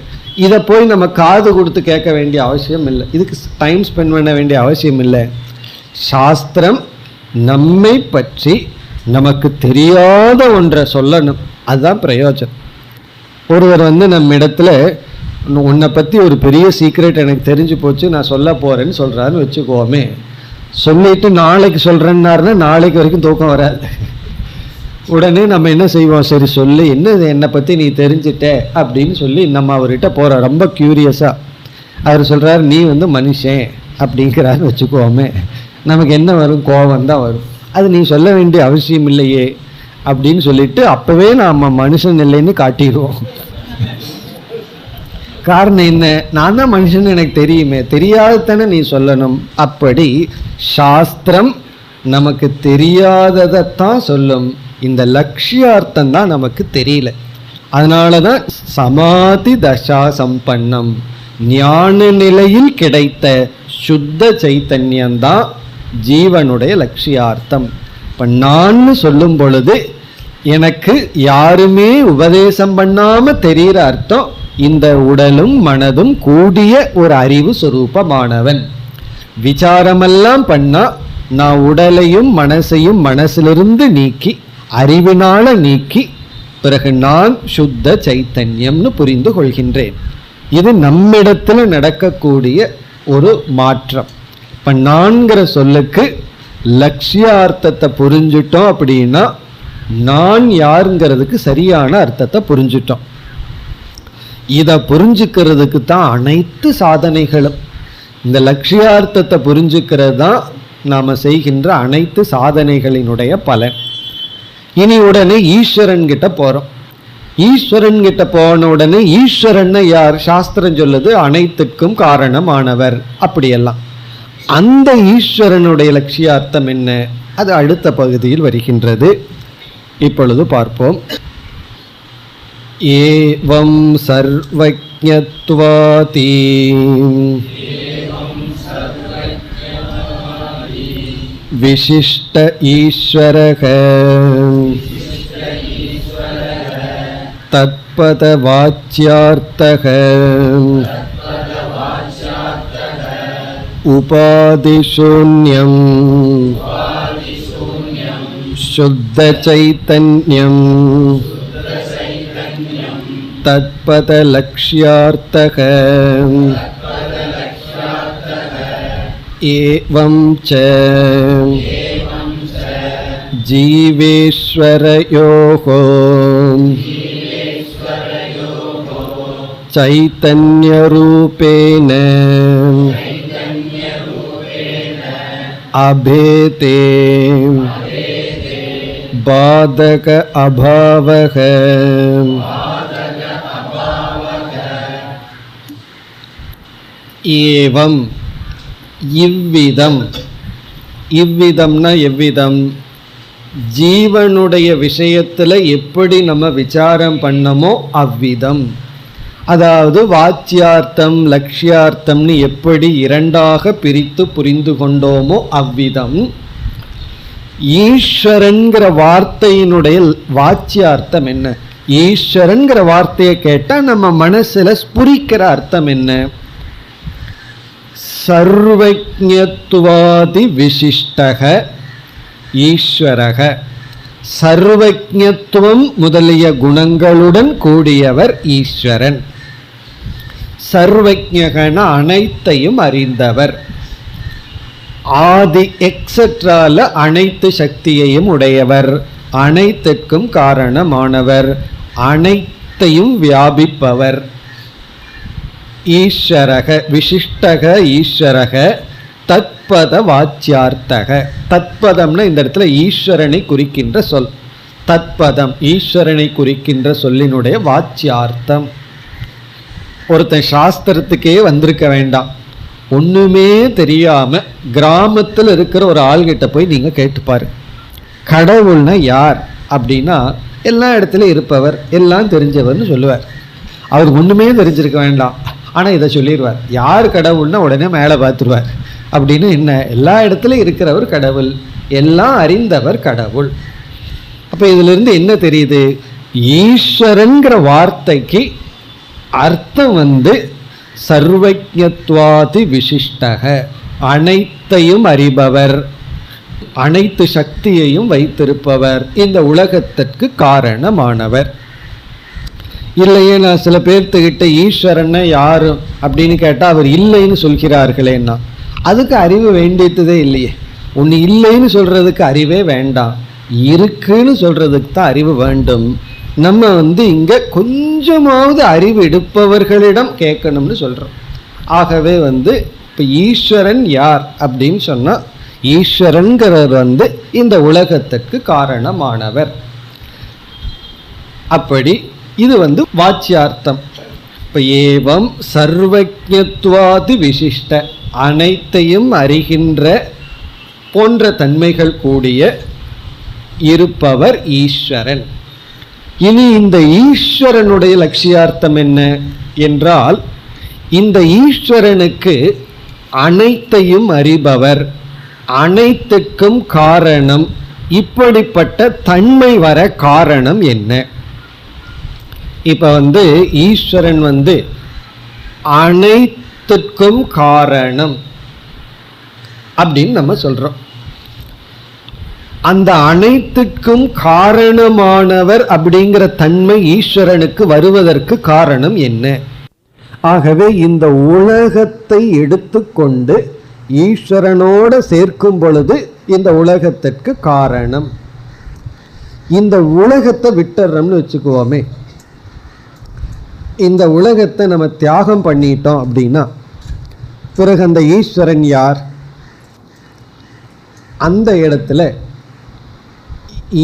இதை போய் நம்ம காது கொடுத்து கேட்க வேண்டிய அவசியம் இல்லை, இதுக்கு டைம் ஸ்பெண்ட் பண்ண வேண்டிய அவசியம் இல்லை. சாஸ்திரம் நம்மை பற்றி நமக்கு தெரியாத ஒன்றை சொல்லணும், அதுதான் பிரயோஜனம். ஒருவர் நம்ம இடத்துல உன்னை பற்றி ஒரு பெரிய சீக்ரெட் எனக்கு தெரிஞ்சு போச்சு, நான் சொல்ல போறேன்னு சொல்றாருன்னு வச்சுக்கோமே. சொல்லிட்டு நாளைக்கு சொல்றேன்னாருன்னா நாளைக்கு வரைக்கும் தூக்கம் வராது. உடனே நம்ம என்ன செய்வோம், சரி சொல்லு, என்ன என்னை பற்றி நீ தெரிஞ்சிட்ட அப்படின்னு சொல்லி நம்ம அவர்கிட்ட போகிறோம் ரொம்ப க்யூரியஸாக. அவர் சொல்கிறார் நீ மனுஷன் அப்படிங்கிறாருன்னு வச்சுக்கோமே. நமக்கு என்ன வரும், கோபம் தான் வரும். அது நீ சொல்ல வேண்டிய அவசியம் இல்லையே அப்படின்னு சொல்லிட்டு அப்போவே நாம் மனுஷன் இல்லைன்னு காட்டிடுவோம். காரணம் என்ன, நான் தான் மனுஷன் எனக்கு தெரியுமே, தெரியாததானே நீ சொல்லணும். அப்படி சாஸ்திரம் நமக்கு தெரியாததைத்தான் சொல்லும், இந்த லட்சியார்த்தம் தான் நமக்கு தெரியல. அதனால தான் சமாதி தசா சம்பன்னம், ஞான நிலையில் கிடைத்த சுத்த சைத்தன்யம்தான் ஜீவனுடைய லட்சியார்த்தம். இப்போ நான் சொல்லும் பொழுது எனக்கு யாருமே உபதேசம் பண்ணாம தெரிகிற அர்த்தம், இந்த உடலும் மனதும் கூடிய ஒரு அறிவு சொரூபமானவன். விசாரமெல்லாம் பண்ணா நான் உடலையும் மனசையும் மனசிலிருந்து நீக்கி அறிவினால நீக்கி பிறகு நான் சுத்த சைத்தன்யம்னு புரிந்து கொள்கின்றேன். இது நம்மிடத்துல நடக்கக்கூடிய ஒரு மாற்றம். இப்ப நான்கிற சொல்லுக்கு லட்சியார்த்தத்தை புரிஞ்சிட்டோம் அப்படின்னா நான் யாருங்கிறதுக்கு சரியான அர்த்தத்தை புரிஞ்சிட்டோம். இதை புரிஞ்சுக்கிறதுக்கு தான் அனைத்து சாதனைகளும். இந்த லட்சியார்த்தத்தை புரிஞ்சுக்கிறது தான் நாம் செய்கின்ற அனைத்து சாதனைகளினுடைய பலன். இனி உடனே ஈஸ்வரன் கிட்ட போகிறோம். ஈஸ்வரன் கிட்ட போன உடனே ஈஸ்வரன் யார்? சாஸ்திரம் சொல்லுது அனைத்துக்கும் காரணமானவர். அப்படியெல்லாம் அந்த ஈஸ்வரனுடைய லட்சியார்த்தம் என்ன? அது அடுத்த பகுதியில் வருகின்றது. இப்பொழுது பார்ப்போம். ஏவம் சர்வஜ்ஞத்வாதி விசிஷ்ட ஈஸ்வரக தத்பத வாச்யார்த்தக உபாதிசூன்யம் சுத்த சைதன்யம் தத்பத லக்ஷ்யார்த்தக ஏவம் ச ஜீவேஸ்வரயோகோ சைதன்யரூபேன அபேதே பாதக அபாவக. ஏவம் இவ்விதம். இவ்விதம்னா எவ்விதம்? ஜீவனுடைய விஷயத்தில் எப்படி நம்ம விசாரம் பண்ணமோ அவ்விதம். அதாவது வாச்சியார்த்தம் லட்சியார்த்தம்னு எப்படி இரண்டாக பிரித்து புரிந்து கொண்டோமோ அவ்விதம் ஈஸ்வரன்கிற வார்த்தையினுடைய வாச்சியார்த்தம் என்ன? ஈஸ்வரன்கிற வார்த்தையை கேட்டால் நம்ம மனசுல ஸ்புரிக்கிற அர்த்தம் என்ன? சர்வஜ்ஞத்வாதி விசிஷ்டக ஈஸ்வரக. சர்வஜ்ஞத்துவம் முதலிய குணங்களுடன் கூடியவர் ஈஸ்வரன். சர்வஜ்ஞகன அனைத்தையும் அறிந்தவர். ஆதி எக்ஸெட்ரால அனைத்து சக்தியையும் உடையவர். அனைத்துக்கும் காரணமானவர். அனைத்தையும் வியாபிப்பவர். ஈஸ்வரக விசிஷ்டக ஈஸ்வரக தத்பத வாச்சியார்த்தக. தத்பதம்னா இந்த இடத்துல ஈஸ்வரனை குறிக்கின்ற சொல். தத்பதம் ஈஸ்வரனை குறிக்கின்ற சொல்லினுடைய வாச்சியார்த்தம். ஒருத்தன் சாஸ்திரத்துக்கே வந்திருக்க வேண்டாம், ஒண்ணுமே தெரியாம கிராமத்தில் இருக்கிற ஒரு ஆள்கிட்ட போய் நீங்க கேட்டுப்பாரு, கடவுள்னா யார் அப்படின்னா எல்லா இடத்துலையும் இருப்பவர், எல்லாம் தெரிஞ்சவர்னு சொல்லுவார். அவருக்கு ஒண்ணுமே தெரிஞ்சிருக்க வேண்டாம், ஆனா இதை சொல்லிடுவார். யார் கடவுள்னா உடனே மேலே பார்த்துருவார். அப்படின்னு என்ன? எல்லா இடத்துலையும் இருக்கிறவர் கடவுள், எல்லாம் அறிந்தவர் கடவுள். அப்ப இதுல இருந்து என்ன தெரியுது? ஈஸ்வரன்கிற வார்த்தைக்கு அர்த்தம் சர்வஜ்ஞத்வாதி விசிஷ்டக, அனைத்தையும் அறிபவர், அனைத்து சக்தியையும் வைத்திருப்பவர், இந்த உலகத்திற்கு காரணமானவர். இல்லையே, நான் சில பேர்த்துக்கிட்ட ஈஸ்வரன் யாரு அப்படின்னு கேட்டால் அவர் இல்லைன்னு சொல்கிறார்களேன்னா அதுக்கு அறிவு வேண்டியதே இல்லையே. ஒன்று இல்லைன்னு சொல்றதுக்கு அறிவே வேண்டாம், இருக்குன்னு சொல்றதுக்கு தான் அறிவு வேண்டும். நம்ம இங்க கொஞ்சமாவது அறிவு எடுப்பவர்களிடம் கேட்கணும்னு சொல்றோம். ஆகவே இப்போ ஈஸ்வரன் யார் அப்படின்னு சொன்னா ஈஸ்வரன்கிறவர் இந்த உலகத்திற்கு காரணமானவர். அப்படி இது வாச்சியார்த்தம். இப்போ ஏவம் சர்வஜ்ஞத்வாதி விசிஷ்ட, அனைத்தையும் அறிகின்ற போன்ற தன்மைகள் கூடிய இருப்பவர் ஈஸ்வரன். இனி இந்த ஈஸ்வரனுடைய லட்சியார்த்தம் என்ன என்றால், இந்த ஈஸ்வரனுக்கு அனைத்தையும் அறிபவர், அனைத்துக்கும் காரணம், இப்படிப்பட்ட தன்மை வர காரணம் என்ன? இப்ப ஈஸ்வரன் அனைத்துக்கும் காரணம் அப்படின்னு நம்ம சொல்றோம். அந்த அனைத்துக்கும் காரணமானவர் அப்படிங்கிற தன்மை ஈஸ்வரனுக்கு வருவதற்கு காரணம் என்ன? ஆகவே இந்த உலகத்தை எடுத்துக்கொண்டு ஈஸ்வரனோட சேர்க்கும் பொழுது இந்த உலகத்திற்கு காரணம். இந்த உலகத்தை விட்டுறோம்னு வச்சுக்குவோமே, இந்த உலகத்தை நம்ம தியாகம் பண்ணிட்டோம் அப்படின்னா பிறகு அந்த ஈஸ்வரன் யார்? அந்த இடத்துல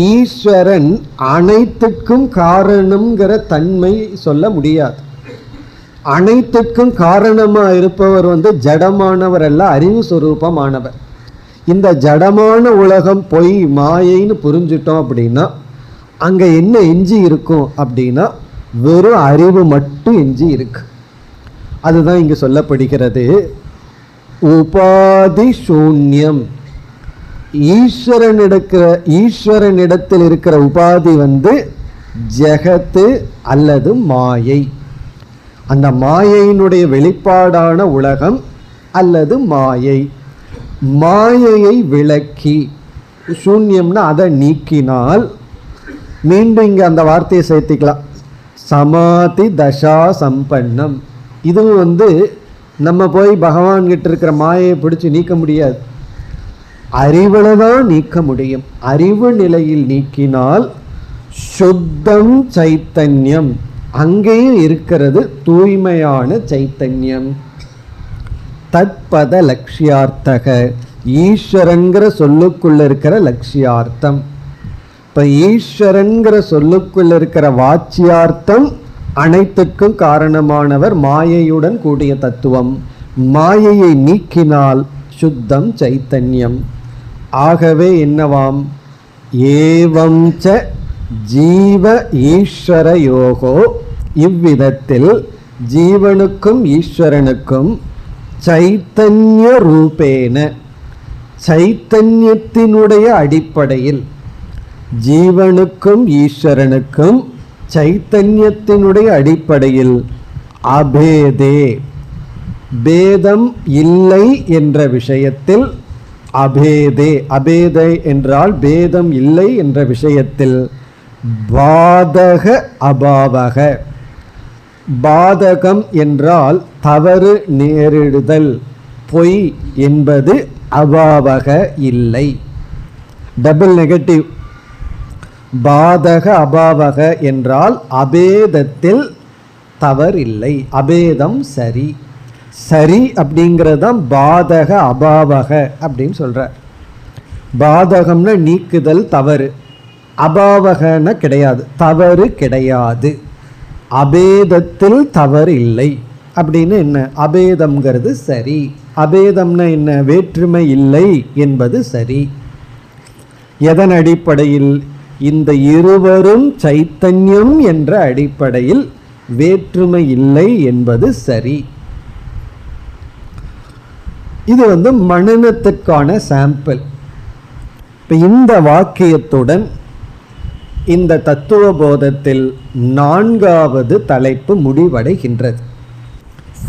ஈஸ்வரன் அனைத்துக்கும் காரணம்ங்கிற தன்மை சொல்ல முடியாது. அனைத்துக்கும் காரணமா இருப்பவர் ஜடமானவர் அல்ல, அறிவு சொரூபமானவர். இந்த ஜடமான உலகம் பொய் மாயைன்னு புரிஞ்சிட்டோம் அப்படின்னா அங்க என்ன எஞ்சி இருக்கும் அப்படின்னா வெறும் அறிவு மட்டும் எஞ்சி இருக்கு. அதுதான் இங்கு சொல்லப்படுகிறது, உபாதி சூன்யம். ஈஸ்வரனிடத்தில் இருக்கிற உபாதி ஜெகத்து அல்லது மாயை. அந்த மாயையினுடைய வெளிப்பாடான உலகம் அல்லது மாயை. மாயையை விளக்கி, சூன்யம்னா அதை நீக்கினால், மீண்டும் இங்க அந்த வார்த்தையை சேர்த்திக்கலாம், சமாதி தசா சம்பன்னம். இதுவும் நம்ம போய் பகவான் கிட்ட இருக்கிற மாயையை பிடிச்சு நீக்க முடியாது, அறிவுல தான் நீக்க முடியும். அறிவு நிலையில் நீக்கினால் சுத்தம் சைத்தன்யம், அங்கேயும் இருக்கிறது தூய்மையான சைத்தன்யம். தத்பத லட்சியார்த்தக, ஈஸ்வரன்கிற சொல்லுக்குள்ள இருக்கிற லட்சியார்த்தம். இப்ப ஈஸ்வரன்கிற சொல்லுக்குள்ள இருக்கிற வாச்சியார்த்தம் அனைத்துக்கும் காரணமானவர், மாயையுடன் கூடிய தத்துவம். மாயையை நீக்கினால் சுத்தம் சைத்தன்யம். ஆகவே என்னவாம், ஏவம் ச ஜீவ ஈஸ்வர யோகோ, இவ்விதத்தில் ஜீவனுக்கும் ஈஸ்வரனுக்கும் சைத்தன்ய ரூபேன, சைத்தன்யத்தினுடைய அடிப்படையில், ஜீவனுக்கும் ஈஸ்வரனுக்கும் சைத்தன்யத்தினுடைய அடிப்படையில் அபேதே, பேதம் இல்லை என்ற விஷயத்தில், அபேதே, அபேதை என்றால் பேதம் இல்லை என்ற விஷயத்தில், பாதக அபாவக, பாதகம் என்றால் தவறு நேரிடுதல், பொய் என்பது அபாவக இல்லை. Double negative. பாதக அபாவக என்றால் அபேதத்தில் தவறில்லை, அபேதம் சரி. சரி அப்படிங்கிறதான் பாதக அபாவக அப்படின்னு சொல்றார். பாதகம்னா நீக்குதல், தவறு. அபாவகன கிடையாது, தவறு கிடையாது. அபேதத்தில் தவறு இல்லை அப்படின்னு என்ன, அபேதம்ங்கிறது சரி. அபேதம்னா என்ன, வேற்றுமை இல்லை என்பது சரி. எதன் அடிப்படையில், இந்த இருவரும் சைத்தன்யம் என்ற அடிப்படையில் வேற்றுமை இல்லை என்பது சரி. இது மனனத்துக்கான சாம்பிள். இப்ப இந்த வாக்கியத்துடன் இந்த தத்துவ போதத்தில் 4வது தலைப்பு முடிவடைகின்றது.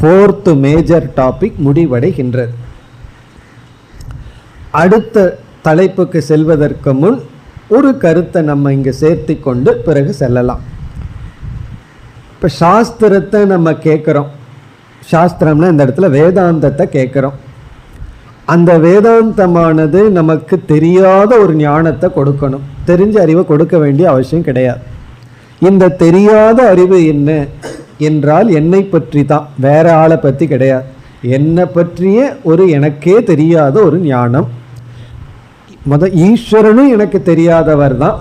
4th major topic முடிவடைகின்றது. அடுத்த தலைப்புக்கு செல்வதற்கு முன் ஒரு கருத்தை நம்ம இங்கு சேர்த்தி கொண்டு பிறகு செல்லலாம். இப்ப சாஸ்திரத்தை நம்ம கேட்கிறோம். சாஸ்திரம்னா இந்த இடத்துல வேதாந்தத்தை கேட்கிறோம். அந்த வேதாந்தமானது நமக்கு தெரியாத ஒரு ஞானத்தை கொடுக்கணும். தெரிஞ்ச அறிவை கொடுக்க வேண்டிய அவசியம் கிடையாது. இந்த தெரியாத அறிவு என்ன என்றால் என்னை பற்றி தான், வேற ஆளை பற்றி கிடையாது. என்னை பற்றிய ஒரு எனக்கே தெரியாத ஒரு ஞானம். ஈஸ்வரனும் எனக்கு தெரியாதவர் தான்,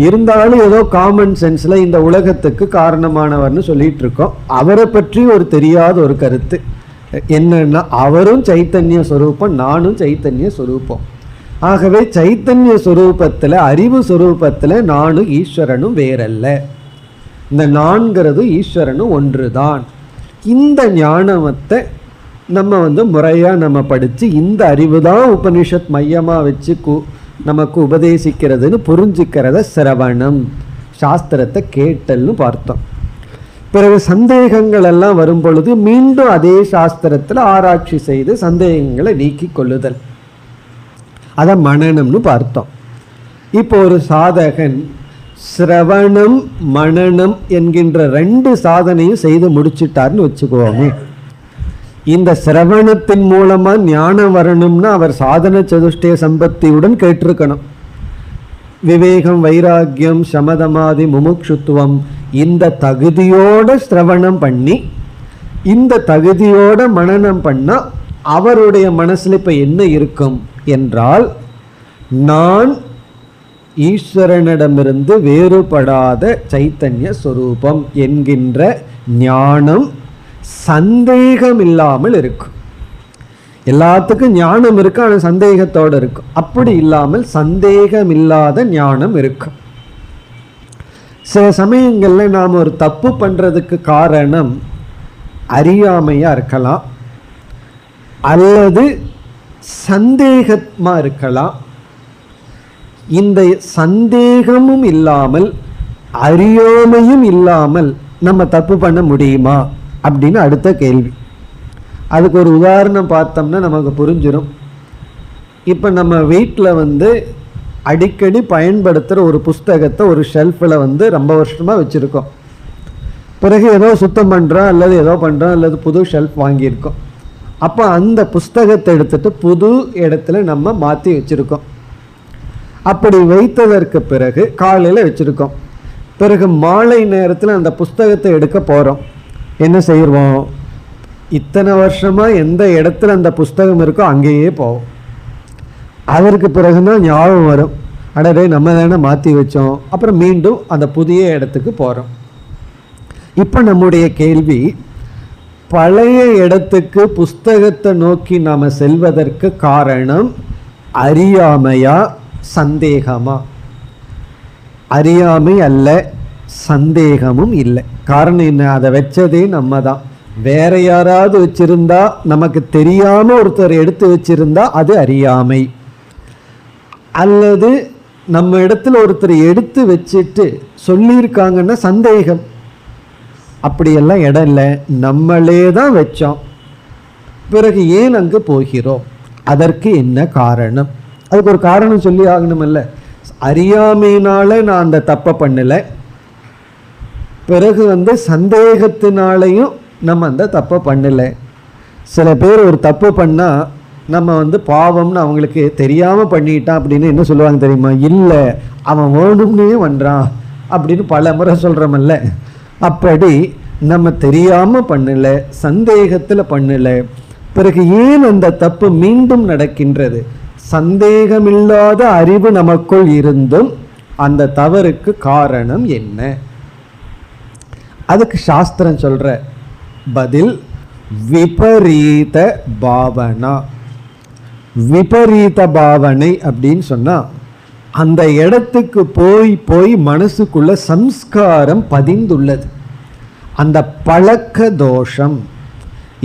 இருந்தாலும் ஏதோ காமன் சென்ஸ்ல இந்த உலகத்துக்கு காரணமானவர்னு சொல்லிட்டு இருக்கோம். அவரை பற்றி ஒரு தெரியாத ஒரு கருத்து என்னன்னா, அவரும் சைத்தன்ய சொரூபம், நானும் சைத்தன்ய சொரூபம். ஆகவே சைத்தன்ய சொரூபத்தில், அறிவு சொரூபத்தில் நானும் ஈஸ்வரனும் வேறல்ல. இந்த நான்கிறது ஈஸ்வரனும் ஒன்றுதான். இந்த ஞானத்தை நம்ம முறையாக நம்ம படித்து, இந்த அறிவு தான் உபனிஷத் மையமாக வச்சு நமக்கு உபதேசிக்கிறதுன்னு புரிஞ்சுக்கிறத சிரவணம், சாஸ்திரத்தை கேட்டல்னு பார்த்தோம். பிறகு சந்தேகங்கள் எல்லாம் வரும் பொழுது மீண்டும் அதே சாஸ்திரத்தில் ஆராய்ச்சி செய்து சந்தேகங்களை நீக்கி கொள்ளுதல், அதை மனனம்னு பார்த்தோம். இப்போ ஒரு சாதகன் சிரவணம் மனனம் என்கின்ற 2 சாதனையும் செய்து முடிச்சிட்டார்னு வச்சுக்குவோமே. இந்த சிரவணத்தின் மூலமா ஞானம் வரணும்னா அவர் சாதன சதுஷ்டய சம்பத்தியுடன் கேட்டிருக்கணும். விவேகம், வைராக்கியம், சமதமாதி, முமுட்சுத்துவம், இந்த தகுதியோட சிரவணம் பண்ணி இந்த தகுதியோட மனனம் பண்ணா அவருடைய மனசுல இப்ப என்ன இருக்கும் என்றால், நான் ஈஸ்வரனிடமிருந்து வேறுபடாத சைத்தன்ய சொரூபம் என்கின்ற ஞானம் சந்தேகம் இல்லாமல் இருக்கும். எல்லாத்துக்கும் ஞானம் இருக்கும், ஆனால் சந்தேகத்தோடு இருக்கும். அப்படி இல்லாமல் சந்தேகம் இல்லாத ஞானம் இருக்கும். சில சமயங்களில் நாம் ஒரு தப்பு பண்ணுறதுக்கு காரணம் அறியாமையாக இருக்கலாம், அல்லது சந்தேகமாக இருக்கலாம். இந்த சந்தேகமும் இல்லாமல் அறியாமையும் இல்லாமல் நம்ம தப்பு பண்ண முடியுமா அப்படின்னு அடுத்த கேள்வி. அதுக்கு ஒரு உதாரணம் பார்த்தோம்னா நமக்கு புரிஞ்சிடும். இப்போ நம்ம வீட்டில் அடிக்கடி பயன்படுத்துகிற ஒரு புஸ்தகத்தை ஒரு ஷெல்ஃபில் ரொம்ப வருஷமாக வச்சுருக்கோம். பிறகு ஏதோ சுத்தம் பண்ணுறோம் அல்லது ஏதோ பண்ணுறோம் அல்லது புது ஷெல்ஃப் வாங்கியிருக்கோம். அப்போ அந்த புஸ்தகத்தை எடுத்துகிட்டு புது இடத்துல நம்ம மாற்றி வச்சுருக்கோம். அப்படி வைத்ததற்கு பிறகு காலையில் வச்சுருக்கோம். பிறகு மாலை நேரத்தில் அந்த புஸ்தகத்தை எடுக்க போகிறோம். என்ன செய்வோம்? இத்தனை வருஷமாக எந்த இடத்துல அந்த புஸ்தகம் இருக்கோ அங்கேயே போவோம். அதற்கு பிறகுதான் ஞாபகம் வரும், அடடே நம்ம தானே மாற்றி வச்சோம். அப்புறம் மீண்டும் அந்த புதிய இடத்துக்கு போகிறோம். இப்போ நம்முடைய கேள்வி, பழைய இடத்துக்கு புஸ்தகத்தை நோக்கி நாம் செல்வதற்கு காரணம் அறியாமையா சந்தேகமா? அறியாமை அல்ல, சந்தேகமும் இல்லை. காரணம் என்ன? அதை வச்சதே நம்ம தான். வேற யாராவது வச்சிருந்தா, நமக்கு தெரியாம ஒருத்தர் எடுத்து வச்சிருந்தா அது அறியாமை. அல்லது நம்ம இடத்துல ஒருத்தர் எடுத்து வச்சுட்டு சொல்லியிருக்காங்கன்னா சந்தேகம். அப்படியெல்லாம் இடம் இல்லை, நம்மளே தான் வச்சோம். பிறகு ஏன் அங்கு போகிறோம்? அதற்கு என்ன காரணம்? அதுக்கு ஒரு காரணம் சொல்லி ஆகணுமில்ல. அறியாமையினால நான் அந்த தப்பை பண்ணலை, பிறகு சந்தேகத்தினாலையும் நம்ம அந்த தப்பை பண்ணலை. சில பேர் ஒரு தப்பு பண்ணால் நம்ம பாவம்னு அவங்களுக்கு தெரியாமல் பண்ணிட்டான் அப்படின்னு என்ன சொல்லுவாங்க தெரியுமா? இல்லை, அவன் வேணும்னே பண்ணுறான் அப்படின்னு பல முறை சொல்கிறோமல்ல. அப்படி நம்ம தெரியாமல் பண்ணலை, சந்தேகத்தில் பண்ணலை. பிறகு ஏன் அந்த தப்பு மீண்டும் நடக்கின்றது? சந்தேகமில்லாத அறிவு நமக்குள் இருந்தும் அந்த தவறுக்கு காரணம் என்ன? அதுக்கு சாஸ்திரம் சொல்ற பதில் விபரீத பாவனா. விபரீத பாவனை அப்படின்னு சொன்னா, அந்த இடத்துக்கு போய் போய் மனசுக்குள்ள சம்ஸ்காரம் பதிந்துள்ளது. அந்த பழக்க தோஷம்,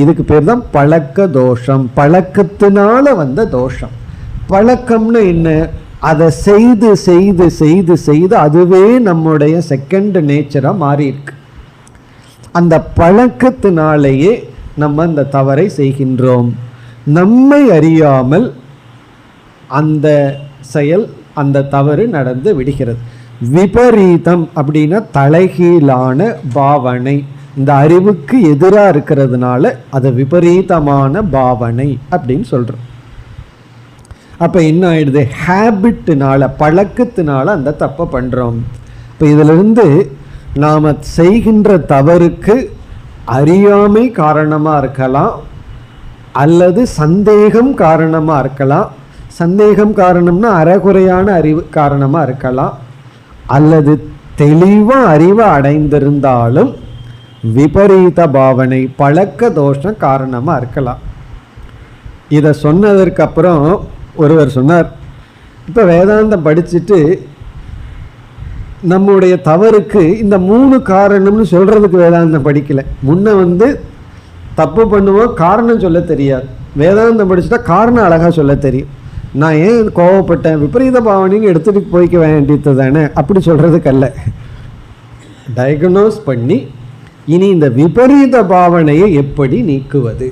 இதுக்கு பேர் தான் பழக்க தோஷம். பழக்கத்தினால வந்த தோஷம். பழக்கம்னு என்ன? அதை செய்து செய்து செய்து செய்து அதுவே நம்முடைய செகண்ட் நேச்சராக மாறி இருக்கு. அந்த பழக்கத்தினாலேயே நம்ம அந்த தவறை செய்கின்றோம். நம்மை அறியாமல் அந்த செயல், அந்த தவறு நடந்து விடுகிறது. விபரீதம் அப்படின்னா தலைகீழான பாவனை. இந்த அறிவுக்கு எதிராக இருக்கிறதுனால அது விபரீதமான பாவனை அப்படின்னு சொல்கிறோம். அப்போ என்ன ஆயிடுது? ஹேபிட்னால, பழக்கத்தினால அந்த தப்பை பண்ணுறோம். இப்போ இதிலிருந்து நாம் செய்கின்ற தவறுக்கு அறியாமை காரணமாக இருக்கலாம், அல்லது சந்தேகம் காரணமாக இருக்கலாம். சந்தேகம் காரணம்னா அறகுறையான அறிவு காரணமாக இருக்கலாம், அல்லது தெளிவாக அறிவை அடைந்திருந்தாலும் விபரீத பாவனை, பழக்க தோஷம் காரணமாக இருக்கலாம். இதை சொன்னதற்கு அப்புறம் ஒருவர் சொன்னார், இப்போ வேதாந்தம் படிச்சுட்டு நம்முடைய தவறுக்கு இந்த 3 காரணம்னு சொல்கிறதுக்கு வேதாந்தம் படிக்கலை. முன்ன தப்பு பண்ணுவோம், காரணம் சொல்ல தெரியாது. வேதாந்தம் படிச்சுட்டா காரணம் அழகாக சொல்ல தெரியும். நான் ஏன் கோவப்பட்டேன், விபரீத பாவனைன்னு எடுத்துகிட்டு போய்க்க வேண்டியது தானே, அப்படி சொல்கிறதுக்கல்ல. டயக்னோஸ் பண்ணி இனி இந்த விபரீத பாவனையை எப்படி நீக்குவது,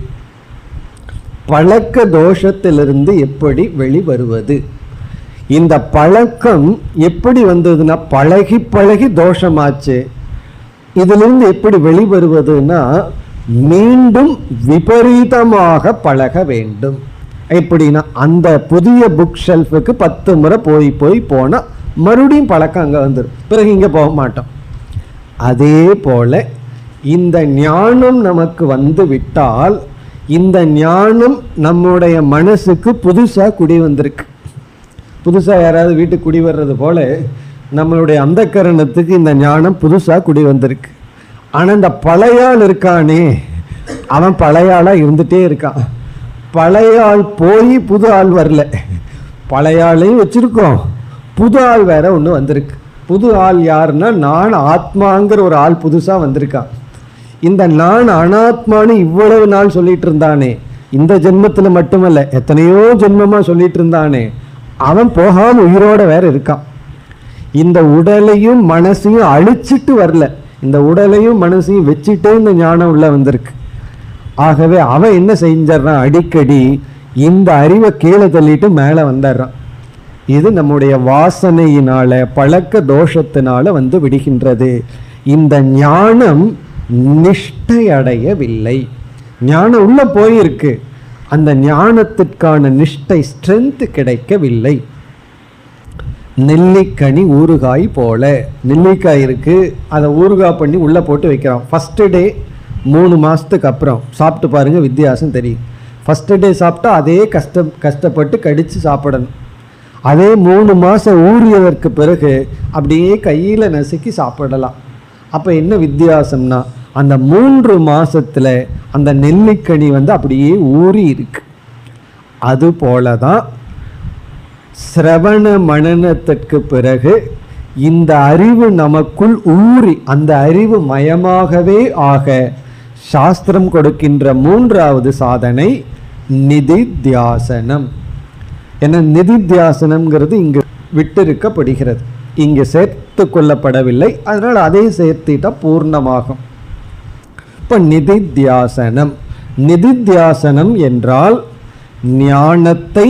பழக்க தோஷத்திலிருந்து எப்படி வெளிவருவது, இந்த பழக்கம் எப்படி வந்ததுன்னா பழகி பழகி தோஷமாச்சு. இதிலிருந்து எப்படி வெளிவருவதுன்னா மீண்டும் விபரீதமாக பழக வேண்டும். எப்படின்னா, அந்த புதிய புக் ஷெல்ஃபுக்கு 10 முறை போய் போனால் மறுபடியும் பழக்கம் அங்கே வந்துடும், பிறகு இங்கே போக மாட்டோம். அதே போல இந்த ஞானம் நமக்கு வந்து விட்டால், இந்த ஞானம் நம்முடைய மனசுக்கு புதுசாக குடி வந்திருக்கு. புதுசாக யாராவது வீட்டுக்கு குடி வர்றது போல நம்மளுடைய அந்த கரணத்துக்கு இந்த ஞானம் புதுசாக குடி வந்திருக்கு. ஆனால் இந்த பழையாள் இருக்கானே, அவன் பழையாளாக இருந்துகிட்டே இருக்கான். பழையாள் போய் புது ஆள் வரல, பழையாளையும் வச்சுருக்கோம், புது ஆள் வேற ஒன்று வந்திருக்கு. புது ஆள் யாருன்னா, நான் ஆத்மாங்கிற ஒரு ஆள் புதுசாக வந்திருக்கான். இந்த நான் அனாத்மானு இவ்வளவு நாள் சொல்லிட்டு இருந்தானே, இந்த ஜென்மத்தில் மட்டுமல்ல எத்தனையோ ஜென்மமாக சொல்லிட்டு இருந்தானே, அவன் போகாமல் உயிரோட வேற இருக்கான். இந்த உடலையும் மனசையும் அழிச்சிட்டு வரல, இந்த உடலையும் மனசையும் வச்சுட்டே இந்த ஞானம் உள்ள வந்திருக்கு. ஆகவே அவன் என்ன செஞ்சிடறான், அடிக்கடி இந்த அறிவை கீழே தள்ளிட்டு மேலே வந்துடுறான். இது நம்முடைய வாசனையினால, பழக்க தோஷத்தினால வந்து விடுகின்றது. இந்த ஞானம் நிஷ்டை அடையவில்லை. ஞானம் உள்ள போயிருக்கு, அந்த ஞானத்திற்கான நிஷ்டை ஸ்ட்ரென்த் கிடைக்கவில்லை. நெல்லிக்கனி ஊறுகாய் போல, நெல்லிக்காய் இருக்கு, அதை ஊறுகாய் பண்ணி உள்ளே போட்டு வைக்கிறோம். ஃபஸ்ட்டு டே 3 மாதத்துக்கு அப்புறம் சாப்பிட்டு பாருங்கள், வித்தியாசம் தெரியும். ஃபஸ்ட்டு டே சாப்பிட்டா அதே கஷ்டப்பட்டு கடித்து சாப்பிடணும். அதே 3 மாதம் ஊறியதற்கு பிறகு அப்படியே கையில் நசுக்கி சாப்பிடலாம். அப்போ என்ன வித்தியாசம்னா, அந்த 3 மாதத்தில் அந்த நெல்லிக்கனி வந்து அப்படியே ஊறி இருக்கு. அதுபோல தான் சிரவண மனனத்திற்கு பிறகு இந்த அறிவு நமக்குள் ஊறி, அந்த அறிவு மயமாகவே ஆக சாஸ்திரம் கொடுக்கின்ற 3வது சாதனை நிதித்தியாசனம். ஏன்னா நிதித்தியாசனம்ங்கிறது இங்கு விட்டிருக்கப்படுகிறது, இங்கு சேர்த்து கொள்ளப்படவில்லை. அதனால் அதை சேர்த்திட்டா பூர்ணமாகும். இப்போ நிதித்தியாசனம், நிதித்தியாசனம் என்றால் ஞானத்தை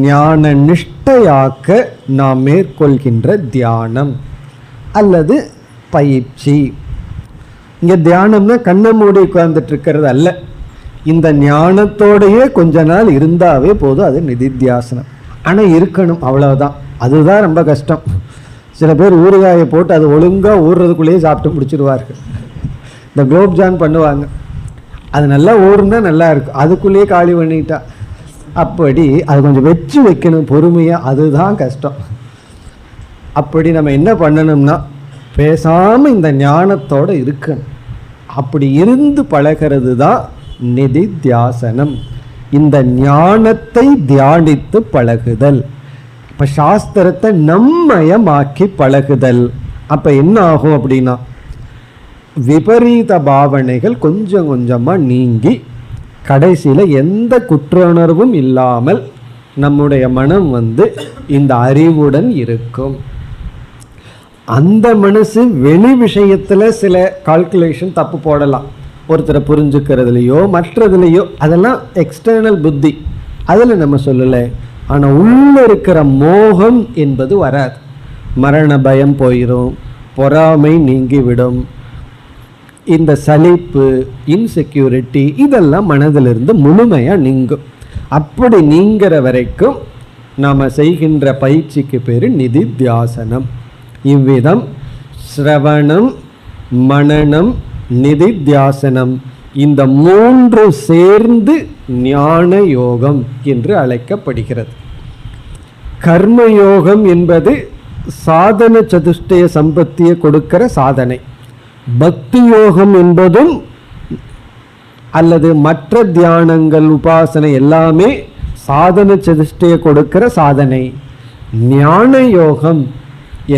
ஞான நிஷ்டையாக்க நாம் மேற்கொள்கின்ற தியானம் அல்லது பயிற்சி. இங்கே தியானம்னா கண்ணை மூடி உட்கார்ந்துட்டு இருக்கிறது அல்ல, இந்த ஞானத்தோடையே கொஞ்ச நாள் இருந்தாவே போதும், அது நிதித்தியாசனம். ஆனால் இருக்கணும், அவ்வளவுதான். அதுதான் ரொம்ப கஷ்டம். சில பேர் ஊறுகாயை போட்டு அது ஒழுங்காக ஊறுறதுக்குள்ளேயே சாப்பிட்டு முடிச்சிடுவார்கள். இந்த குலோப்ஜான் பண்ணுவாங்க, அது நல்லா ஊறுனா நல்லா இருக்கும், அதுக்குள்ளேயே காலி பண்ணிட்டா. அப்படி அது கொஞ்சம் வச்சு வைக்கணும் பொறுமையாக, அதுதான் கஷ்டம். அப்படி நம்ம என்ன பண்ணணும்னா, பேசாமல் இந்த ஞானத்தோடு இருக்கணும். அப்படி இருந்து பழகிறது தான் நிதித்தியாசனம். இந்த ஞானத்தை தியானித்து பழகுதல். இப்போ சாஸ்திரத்தை நம்மயமாக்கி பழகுதல். அப்போ என்ன ஆகும் அப்படின்னா, விபரீத பாவனைகள் கொஞ்சம் கொஞ்சமாக நீங்கி கடைசியில் எந்த குற்றுணர்வும் இல்லாமல் நம்முடைய மனம் வந்து இந்த அறிவுடன் இருக்கும். அந்த மனசு வெளி விஷயத்தில் சில கால்குலேஷன் தப்பு போடலாம், ஒருத்தரை புரிஞ்சுக்கிறதுலையோ மற்றதுலையோ, அதெல்லாம் எக்ஸ்டர்னல் புத்தி, அதில் நம்ம சொல்லலை. ஆனால் உள்ள இருக்கிற மோகம் என்பது வராது. மரண பயம் போயிடும், பொறாமை நீங்கிவிடும், இந்த சலிப்பு, இன்செக்யூரிட்டி இதெல்லாம் மனதிலிருந்து முழுமையாக நீங்கும். அப்படி நீங்கிற வரைக்கும் நாம் செய்கின்ற பயிற்சிக்கு பேர் நிதித்தியாசனம். இவ்விதம் ஸ்ரவணம், மனனம், நிதித்தியாசனம் இந்த 3 சேர்ந்து ஞான யோகம் என்று அழைக்கப்படுகிறது. கர்மயோகம் என்பது சாதன சதுஷ்டய சம்பத்தியை கொடுக்கிற சாதனை. பக்தி யோகம் என்பதும் அல்லது மற்ற தியானங்கள், உபாசனை எல்லாமே சாதன சதுஷ்டய கொடுக்கிற சாதனை. ஞான யோகம்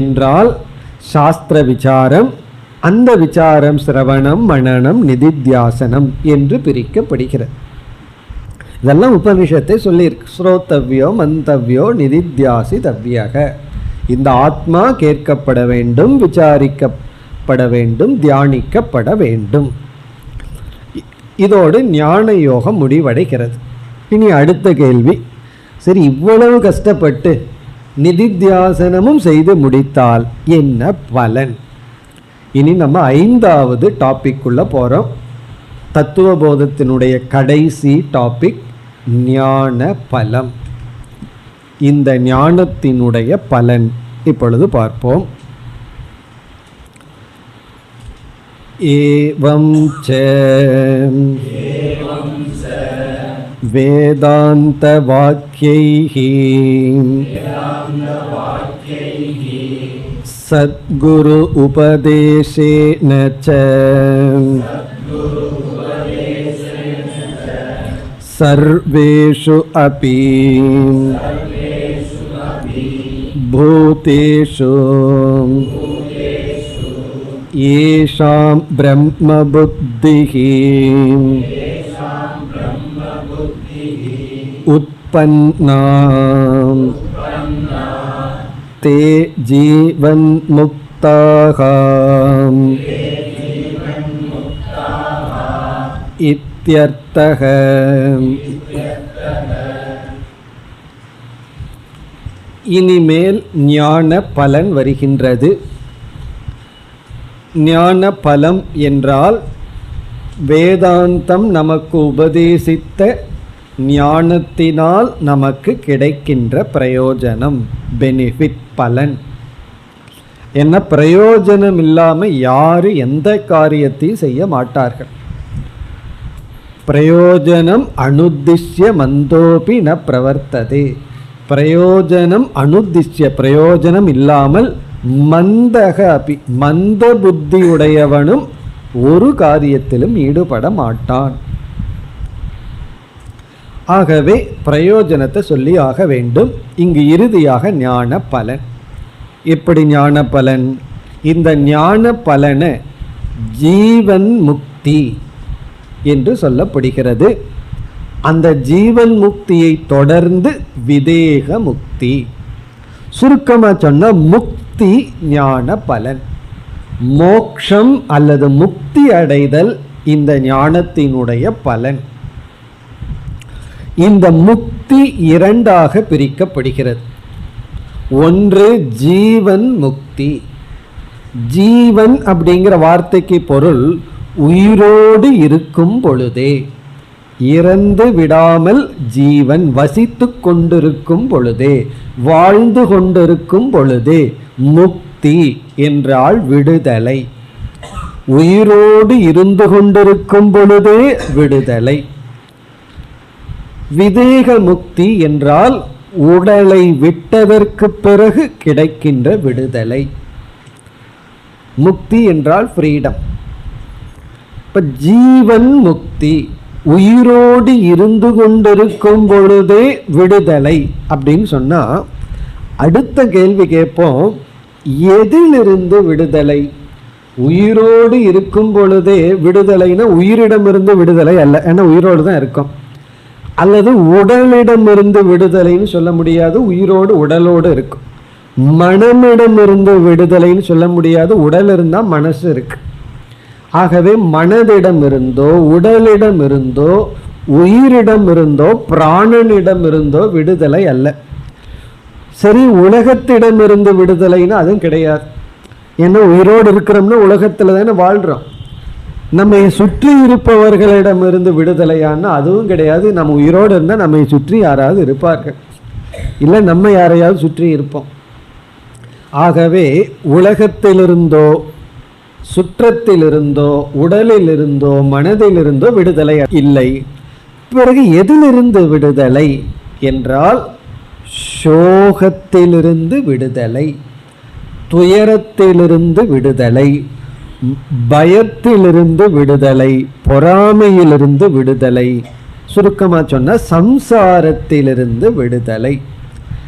என்றால் சாஸ்திர விசாரம், அந்த விசாரம் சிரவணம், மனனம், நிதித்தியாசனம் என்று பிரிக்கப்படுகிறது. இதெல்லாம் உபனிஷத்தை சொல்லியிருக்கு. ஸ்ரோத்தவ்யோ மந்தவ்யோ நிதித்தியாசிதவ்யக. இந்த ஆத்மா கேட்கப்பட வேண்டும், விசாரிக்கப்பட வேண்டும், தியானிக்கப்பட வேண்டும். இதோடு ஞான யோகம் முடிவடைகிறது. இனி அடுத்த கேள்வி, சரி இவ்வளவு கஷ்டப்பட்டு நிதித்தியாசனமும் செய்து முடித்தால் என்ன பலன்? இனி நம்ம 5வது டாபிக் உள்ள போகிறோம். தத்துவபோதத்தினுடைய கடைசி டாபிக் ஞான பலம். இந்த ஞானத்தினுடைய பலன் இப்பொழுது பார்ப்போம். ஏவம் ச வேதாந்த வாக்யைஹி சத்குரு உபதேசேன ச சர்வேஷு அபி பூதேஷு ஏஷாம் பிரம்ம புத்திஹி உத்பன்னாம் தே ஜீவன் முக்தாஹாம் இத்யர்த்தஹ. இனிமேல் ஞான பலன் வருகின்றது. ஞான பலம் என்றால் வேதாந்தம் நமக்கு உபதேசித்த ஞானத்தினால் நமக்கு கிடைக்கின்ற பிரயோஜனம், பெனிஃபிட், பலன். என்ன, பிரயோஜனம் இல்லாமல் யாரும் எந்த காரியத்தையும் செய்ய மாட்டார்கள். பிரயோஜனம் அனுத்திஷ்ய மந்தோபி ந பிரவர்த்ததே. பிரயோஜனம் அனுத்திஷ்ய, பிரயோஜனம் இல்லாமல் மந்தக அபி, மந்த புத்தி உடையவனும் ஒரு காரியத்திலும் ஈடுபட மாட்டான். ஆகவே பிரயோஜனத்தை சொல்லி ஆக வேண்டும். இங்கு இறுதியாக ஞான பலன். எப்படி ஞான பலன்? இந்த ஞான பலனை ஜீவன் முக்தி என்று சொல்லப்படுகிறது. அந்த ஜீவன் முக்தியை தொடர்ந்து விதேக முக்தி. சுருக்கமாக சொன்ன முக்தி ஞான பலன். மோக்ஷம் அல்லது முக்தி அடைதல் இந்த ஞானத்தினுடைய பலன். இந்த முக்தி இரண்டாக பிரிக்கப்படுகிறது. ஒன்று ஜீவன் முக்தி. ஜீவன் அப்படிங்கிற வார்த்தைக்கு பொருள் உயிரோடு இருக்கும் பொழுதே, இறந்து விடாமல் ஜீவன் வசித்து கொண்டிருக்கும் பொழுதே, வாழ்ந்து கொண்டிருக்கும் பொழுதே. முக்தி என்றால் விடுதலை. உயிரோடு இருந்து கொண்டிருக்கும் பொழுதே விடுதலை. விதேக முக்தி என்றால் உடலை விட்டதற்கு பிறகு கிடைக்கின்ற விடுதலை. முக்தி என்றால் ஃப்ரீடம். இப்ப ஜீவன் முக்தி, உயிரோடு இருந்து கொண்டிருக்கும் பொழுதே விடுதலை அப்படின்னு சொன்னா, அடுத்த கேள்வி கேட்போம், எதிலிருந்து விடுதலை? உயிரோடு இருக்கும் பொழுதே விடுதலைன்னா உயிரிடமிருந்து விடுதலை அல்ல, ஏன்னா உயிரோடு தான் இருக்கும். அல்லது உடலிடமிருந்து விடுதலைன்னு சொல்ல முடியாது, உயிரோடு உடலோடு இருக்கும். மனமிடமிருந்து விடுதலைன்னு சொல்ல முடியாது, உடல் இருந்தால் மனசு இருக்கு. ஆகவே மனதிடம் இருந்தோ உடலிடம் இருந்தோ உயிரிடம் இருந்தோ பிராணனிடம் இருந்தோ விடுதலை அல்ல. சரி, உலகத்திடம் இருந்து விடுதலைன்னா அதுவும் கிடையாது. ஏன்னா உயிரோடு இருக்கிறோம்னா உலகத்துல தானே வாழ்றோம். நம்மை சுற்றி இருப்பவர்களிடம் இருந்து விடுதலையானா அதுவும் கிடையாது. நம்ம உயிரோடு இருந்தால் நம்மை சுற்றி யாராவது இருப்பார்கள், இல்லை நம்ம யாரையாவது சுற்றி இருப்போம். ஆகவே உலகத்திலிருந்தோ சுற்றத்திலிருந்தோ உடலிலிருந்தோ மனதிலிருந்தோ விடுதலை இல்லை. பிறகு எதிலிருந்து விடுதலை என்றால் சோகத்திலிருந்து விடுதலை, துயரத்திலிருந்து விடுதலை, பயத்திலிருந்து விடுதலை, பொறாமையிலிருந்து விடுதலை, சுருக்கமாக சொன்ன சம்சாரத்திலிருந்து விடுதலை.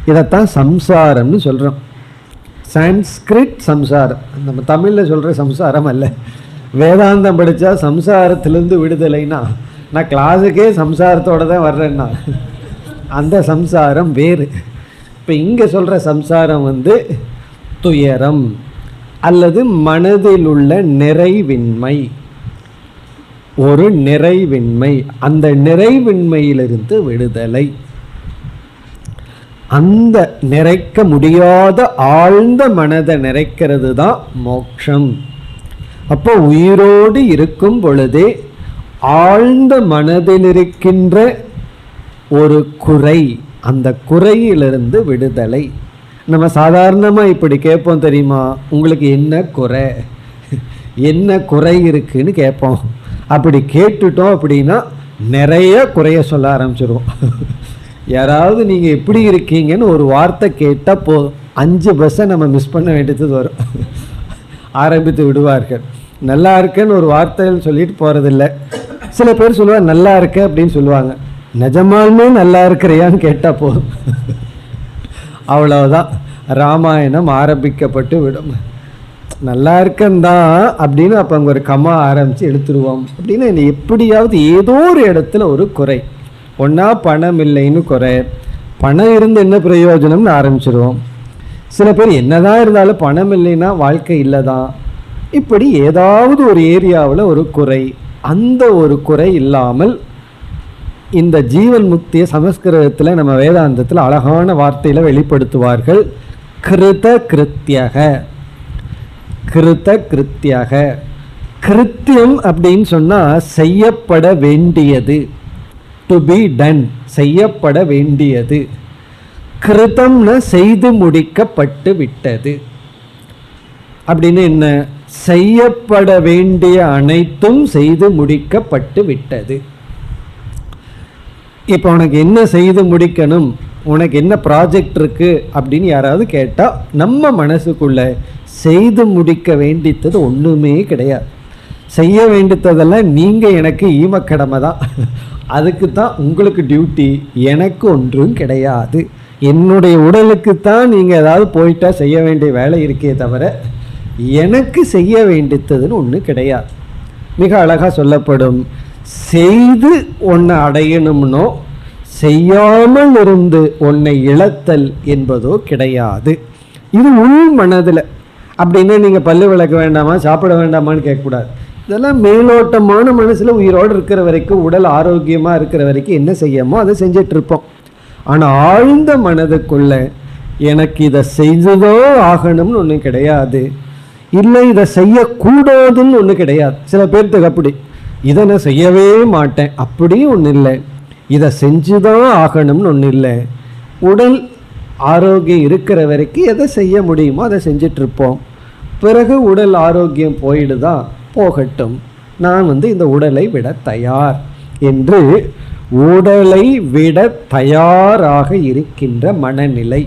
இதைத்தான் சம்சாரம்னு சொல்கிறோம். சான்ஸ்கிரிட் சம்சாரம், நம்ம தமிழில் சொல்கிற சம்சாரம் அல்ல. வேதாந்தம் படித்தா சம்சாரத்திலிருந்து விடுதலைன்னா நான் கிளாஸுக்கே சம்சாரத்தோடு தான் வர்றேன்னா அந்த சம்சாரம் வேறு. இப்போ இங்கே சொல்கிற சம்சாரம் துயரம் அல்லது மனதில் உள்ள நிறைவின்மை, ஒரு நிறைவின்மை, அந்த நிறைவின்மையிலிருந்து விடுதலை. அந்த நிறைக்க முடியாத ஆழ்ந்த மனதை நிறைக்கிறது தான் மோட்சம். அப்போ உயிரோடு இருக்கும் பொழுதே ஆழ்ந்த மனதில் இருக்கின்ற ஒரு குறை, அந்த குறையிலிருந்து விடுதலை. நம்ம சாதாரணமாக இப்படி கேட்போம் தெரியுமா, உங்களுக்கு என்ன குறை, என்ன குறை இருக்குன்னு கேட்போம். அப்படி கேட்டுட்டோம் அப்படின்னா நிறைய குறைய சொல்ல ஆரம்பிச்சிருவோம். யாராவது நீங்கள் எப்படி இருக்கீங்கன்னு ஒரு வார்த்தை கேட்டால் போதும், 5 பஸ்ஸை நம்ம மிஸ் பண்ண வேண்டியது வரும். ஆரம்பித்து விடுவார்கள். நல்லா இருக்கேன்னு ஒரு வார்த்தைகள் சொல்லிட்டு போகிறதில்ல. சில பேர் சொல்லுவாங்க நல்லா இருக்க அப்படின்னு சொல்லுவாங்க, நிஜமாலுமே நல்லா இருக்கிறையான்னு கேட்டால் போதும், அவ்வளவுதான், ராமாயணம் ஆரம்பிக்கப்பட்டு விடும். நல்லா இருக்கந்தான் அப்படின்னு அப்போ அங்கே ஒரு கம்மா ஆரம்பித்து எடுத்துருவோம். அப்படின்னு எப்படியாவது ஏதோ ஒரு இடத்துல ஒரு குறை, ஒன்றா பணம் இல்லைன்னு குறை, பணம் இருந்து என்ன பிரயோஜனம்னு ஆரம்பிச்சிருவோம். சில பேர் என்னதான் இருந்தாலும் பணம் இல்லைன்னா வாழ்க்கை இல்லை தான். இப்படி ஏதாவது ஒரு ஏரியாவில் ஒரு குறை, அந்த ஒரு குறை இல்லாமல் இந்த ஜீவன் முக்தியை சமஸ்கிருதத்தில் நம்ம வேதாந்தத்தில் அழகான வார்த்தையில் வெளிப்படுத்துவார்கள். கிருத கிருத்தியக, கிருத கிருத்தியக. கிருத்தியம் அப்படின்னு சொன்னால் செய்யப்பட வேண்டியது, டு பி டன், செய்யப்பட வேண்டியது. கிருதம்னா செய்து முடிக்கப்பட்டு விட்டது. அப்படின்னு என்ன, செய்யப்பட வேண்டிய அனைத்தும் செய்து முடிக்கப்பட்டு விட்டது. இப்போ உனக்கு என்ன செய்து முடிக்கணும், உனக்கு என்ன ப்ராஜெக்ட் இருக்கு அப்படின்னு யாராவது கேட்டால் நம்ம மனசுக்குள்ள செய்து முடிக்க வேண்டித்தது ஒன்றுமே கிடையாது. செய்ய வேண்டித்ததெல்லாம் நீங்கள் எனக்கு ஈமக்கடமை தான், அதுக்கு தான் உங்களுக்கு டியூட்டி, எனக்கு ஒன்றும் கிடையாது. என்னுடைய உடலுக்கு தான் நீங்கள் ஏதாவது போயிட்டா செய்ய வேண்டிய வேலை இருக்கே தவிர எனக்கு செய்ய வேண்டித்ததுன்னு ஒன்று கிடையாது. மிக அழகாக சொல்லப்படும், செய்து ஒன்றை அடையணும்னோ செய்யாமல் இருந்து ஒன்றை இழத்தல் என்பதோ கிடையாது. இது உள் மனதில். அப்படின்னா நீங்கள் பல்லு விளக்க வேண்டாமா, சாப்பிட வேண்டாமான்னு கேட்கக்கூடாது. இதெல்லாம் மேலோட்டமான மனசில் உயிரோடு இருக்கிற வரைக்கும், உடல் ஆரோக்கியமாக இருக்கிற வரைக்கும் என்ன செய்யமோ அதை செஞ்சிட்ருப்போம். ஆனால் ஆழ்ந்த மனதுக்குள்ள எனக்கு இதை செய்துதான் ஆகணும்னு ஒன்று கிடையாது, இல்லை இதை செய்யக்கூடாதுன்னு ஒன்று கிடையாது. சில பேர்த்துக்கு அப்படி, இதை நான் செய்யவே மாட்டேன் அப்படியும் ஒன்று இல்லை, இதை செஞ்சுதான் ஆகணும்னு ஒன்று இல்லை. உடல் ஆரோக்கியம் இருக்கிற வரைக்கும் எதை செய்ய முடியுமோ அதை செஞ்சிட்ருப்போம். பிறகு உடல் ஆரோக்கியம் போயிடுதான், போகட்டும், நான் இந்த உடலை விட தயார் என்று உடலை விட தயாராக இருக்கின்ற மனநிலை.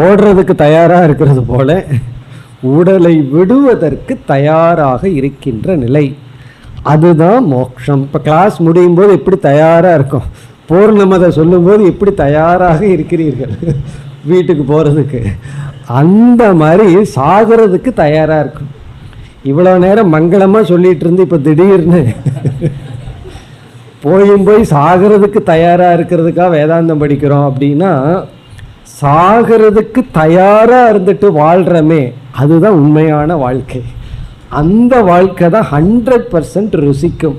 ஓடுறதுக்கு தயாராக இருக்கிறது போல உடலை விடுவதற்கு தயாராக இருக்கின்ற நிலை, அதுதான் மோட்சம். இப்போ கிளாஸ் முடியும் போது எப்படி தயாராக இருக்கும், பூர்ணமதை சொல்லும்போது எப்படி தயாராக இருக்கிறீர்கள் வீட்டுக்கு போகிறதுக்கு, அந்த மாதிரி சாகிறதுக்கு தயாராக இருக்கும். இவ்வளோ நேரம் மங்களமாக சொல்லிகிட்டு இருந்து இப்போ திடீர்னு போய் சாகிறதுக்கு தயாராக இருக்கிறதுக்காக வேதாந்தம் படிக்கிறோம் அப்படின்னா, சாகிறதுக்கு தயாராக இருந்துட்டு வாழ்கிறமே அதுதான் உண்மையான வாழ்க்கை. அந்த வாழ்க்கை தான் 100% ருசிக்கும்.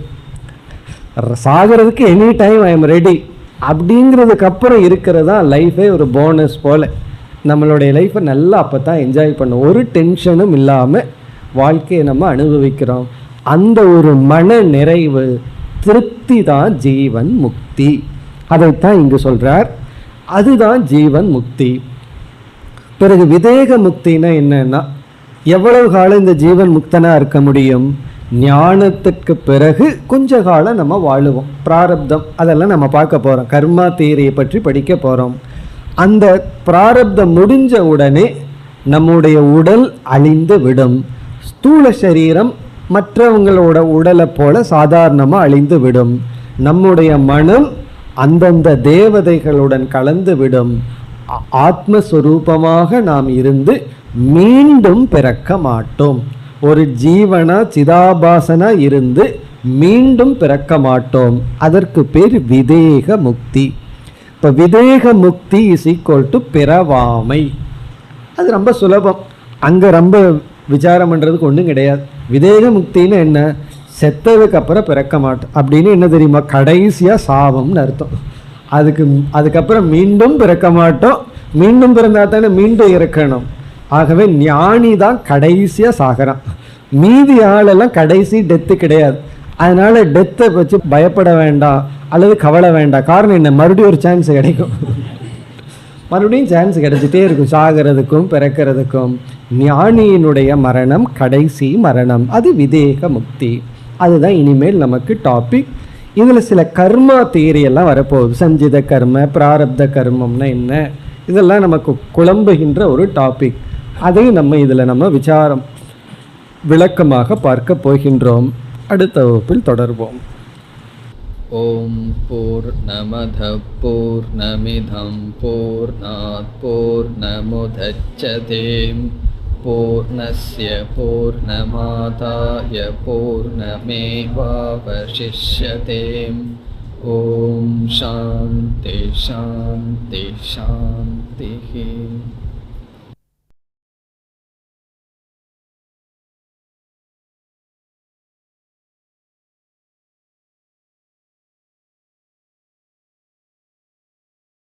சாகிறதுக்கு any time I am ready அப்படிங்கிறதுக்கு அப்புறம் இருக்கிறது தான் லைஃபே ஒரு போனஸ் போல். நம்மளுடைய லைஃப்பை நல்லா அப்போ தான் என்ஜாய் பண்ணோம், ஒரு டென்ஷனும் இல்லாமல் வாழ்க்கையை நம்ம அனுபவிக்கிறோம். அந்த ஒரு மன நிறைவு, திருப்தி தான் ஜீவன் முக்தி. அதைத்தான் இங்கு சொல்கிறார், அதுதான் ஜீவன் முக்தி. பிறகு விதேக முக்தினா என்னன்னா, எவ்வளவு காலம் இந்த ஜீவன் முக்தனாக இருக்க முடியும், ஞானத்துக்கு பிறகு கொஞ்ச காலம் நம்ம வாழுவோம். பிராரப்தம் அதெல்லாம் நம்ம பார்க்க போகிறோம், கர்மா தியரியை பற்றி படிக்க போகிறோம். அந்த பிராரப்தம் முடிஞ்ச உடனே நம்முடைய உடல் அழிந்து விடும். ஸ்தூல சரீரம் மற்றவங்களோட உடலை போல சாதாரணமாக அழிந்து விடும். நம்முடைய மனம் அந்தந்த தேவதைகளுடன் கலந்து விடும். ஆத்மஸ்வரூபமாக நாம் இருந்து மீண்டும் பிறக்க மாட்டோம். ஒரு ஜீவனா சிதாபாசனா இருந்து மீண்டும் பிறக்க மாட்டோம். அதற்கு பேர் விதேக முக்தி. இப்போ விதேக முக்தி இஸ் ஈக்குவல் டு பிறவாமை. அது ரொம்ப சுலபம், அங்கே ரொம்ப விசாரம் பண்ணுறதுக்கு ஒன்றும் கிடையாது. விதேக முக்தின்னு என்ன, செத்ததுக்கு அப்புறம் பிறக்க மாட்டோம் அப்படின்னு என்ன தெரியுமா, கடைசியாக சாவம்னு அர்த்தம். அதுக்கப்புறம் மீண்டும் பிறக்க மாட்டோம். மீண்டும் பிறந்தா தானே மீண்டும் இறக்கணும். ஆகவே ஞானி தான் கடைசியாக சாகிறான். மீதி ஆளெல்லாம் கடைசி டெத்து கிடையாது. அதனால டெத்தை வச்சு பயப்பட வேண்டாம் அல்லது கவலை வேண்டாம். காரணம் என்ன, மறுபடியும் ஒரு சான்ஸ் கிடைக்கும், மறுபடியும் சான்ஸ் கிடைச்சிட்டே இருக்கும் சாகிறதுக்கும் பிறக்கிறதுக்கும். ஞானியினுடைய மரணம் கடைசி மரணம், அது விதேக முக்தி. அதுதான் இனிமேல் நமக்கு டாபிக். இதில் சில கர்மா தியரி எல்லாம் வரப்போகுது. சஞ்சித கர்ம, பிராரப்த கர்மம்னா என்ன, இதெல்லாம் நமக்கு குழம்புகின்ற ஒரு டாபிக். அதையும் நம்ம இதில் நம்ம விசாரம் விளக்கமாக பார்க்க போகின்றோம். அடுத்த வகுப்பில் தொடர்வோம். ஓம் பூர்ணமத பூர்ணமிதம் பூர்ணாத் பூர்ணமுதச்யதே பூர்ணஸ்ய பூர்ணமாதாய பூர்ணமேவாவசிஷ்யதே. ஓம் சாந்தி சாந்தி சாந்தி.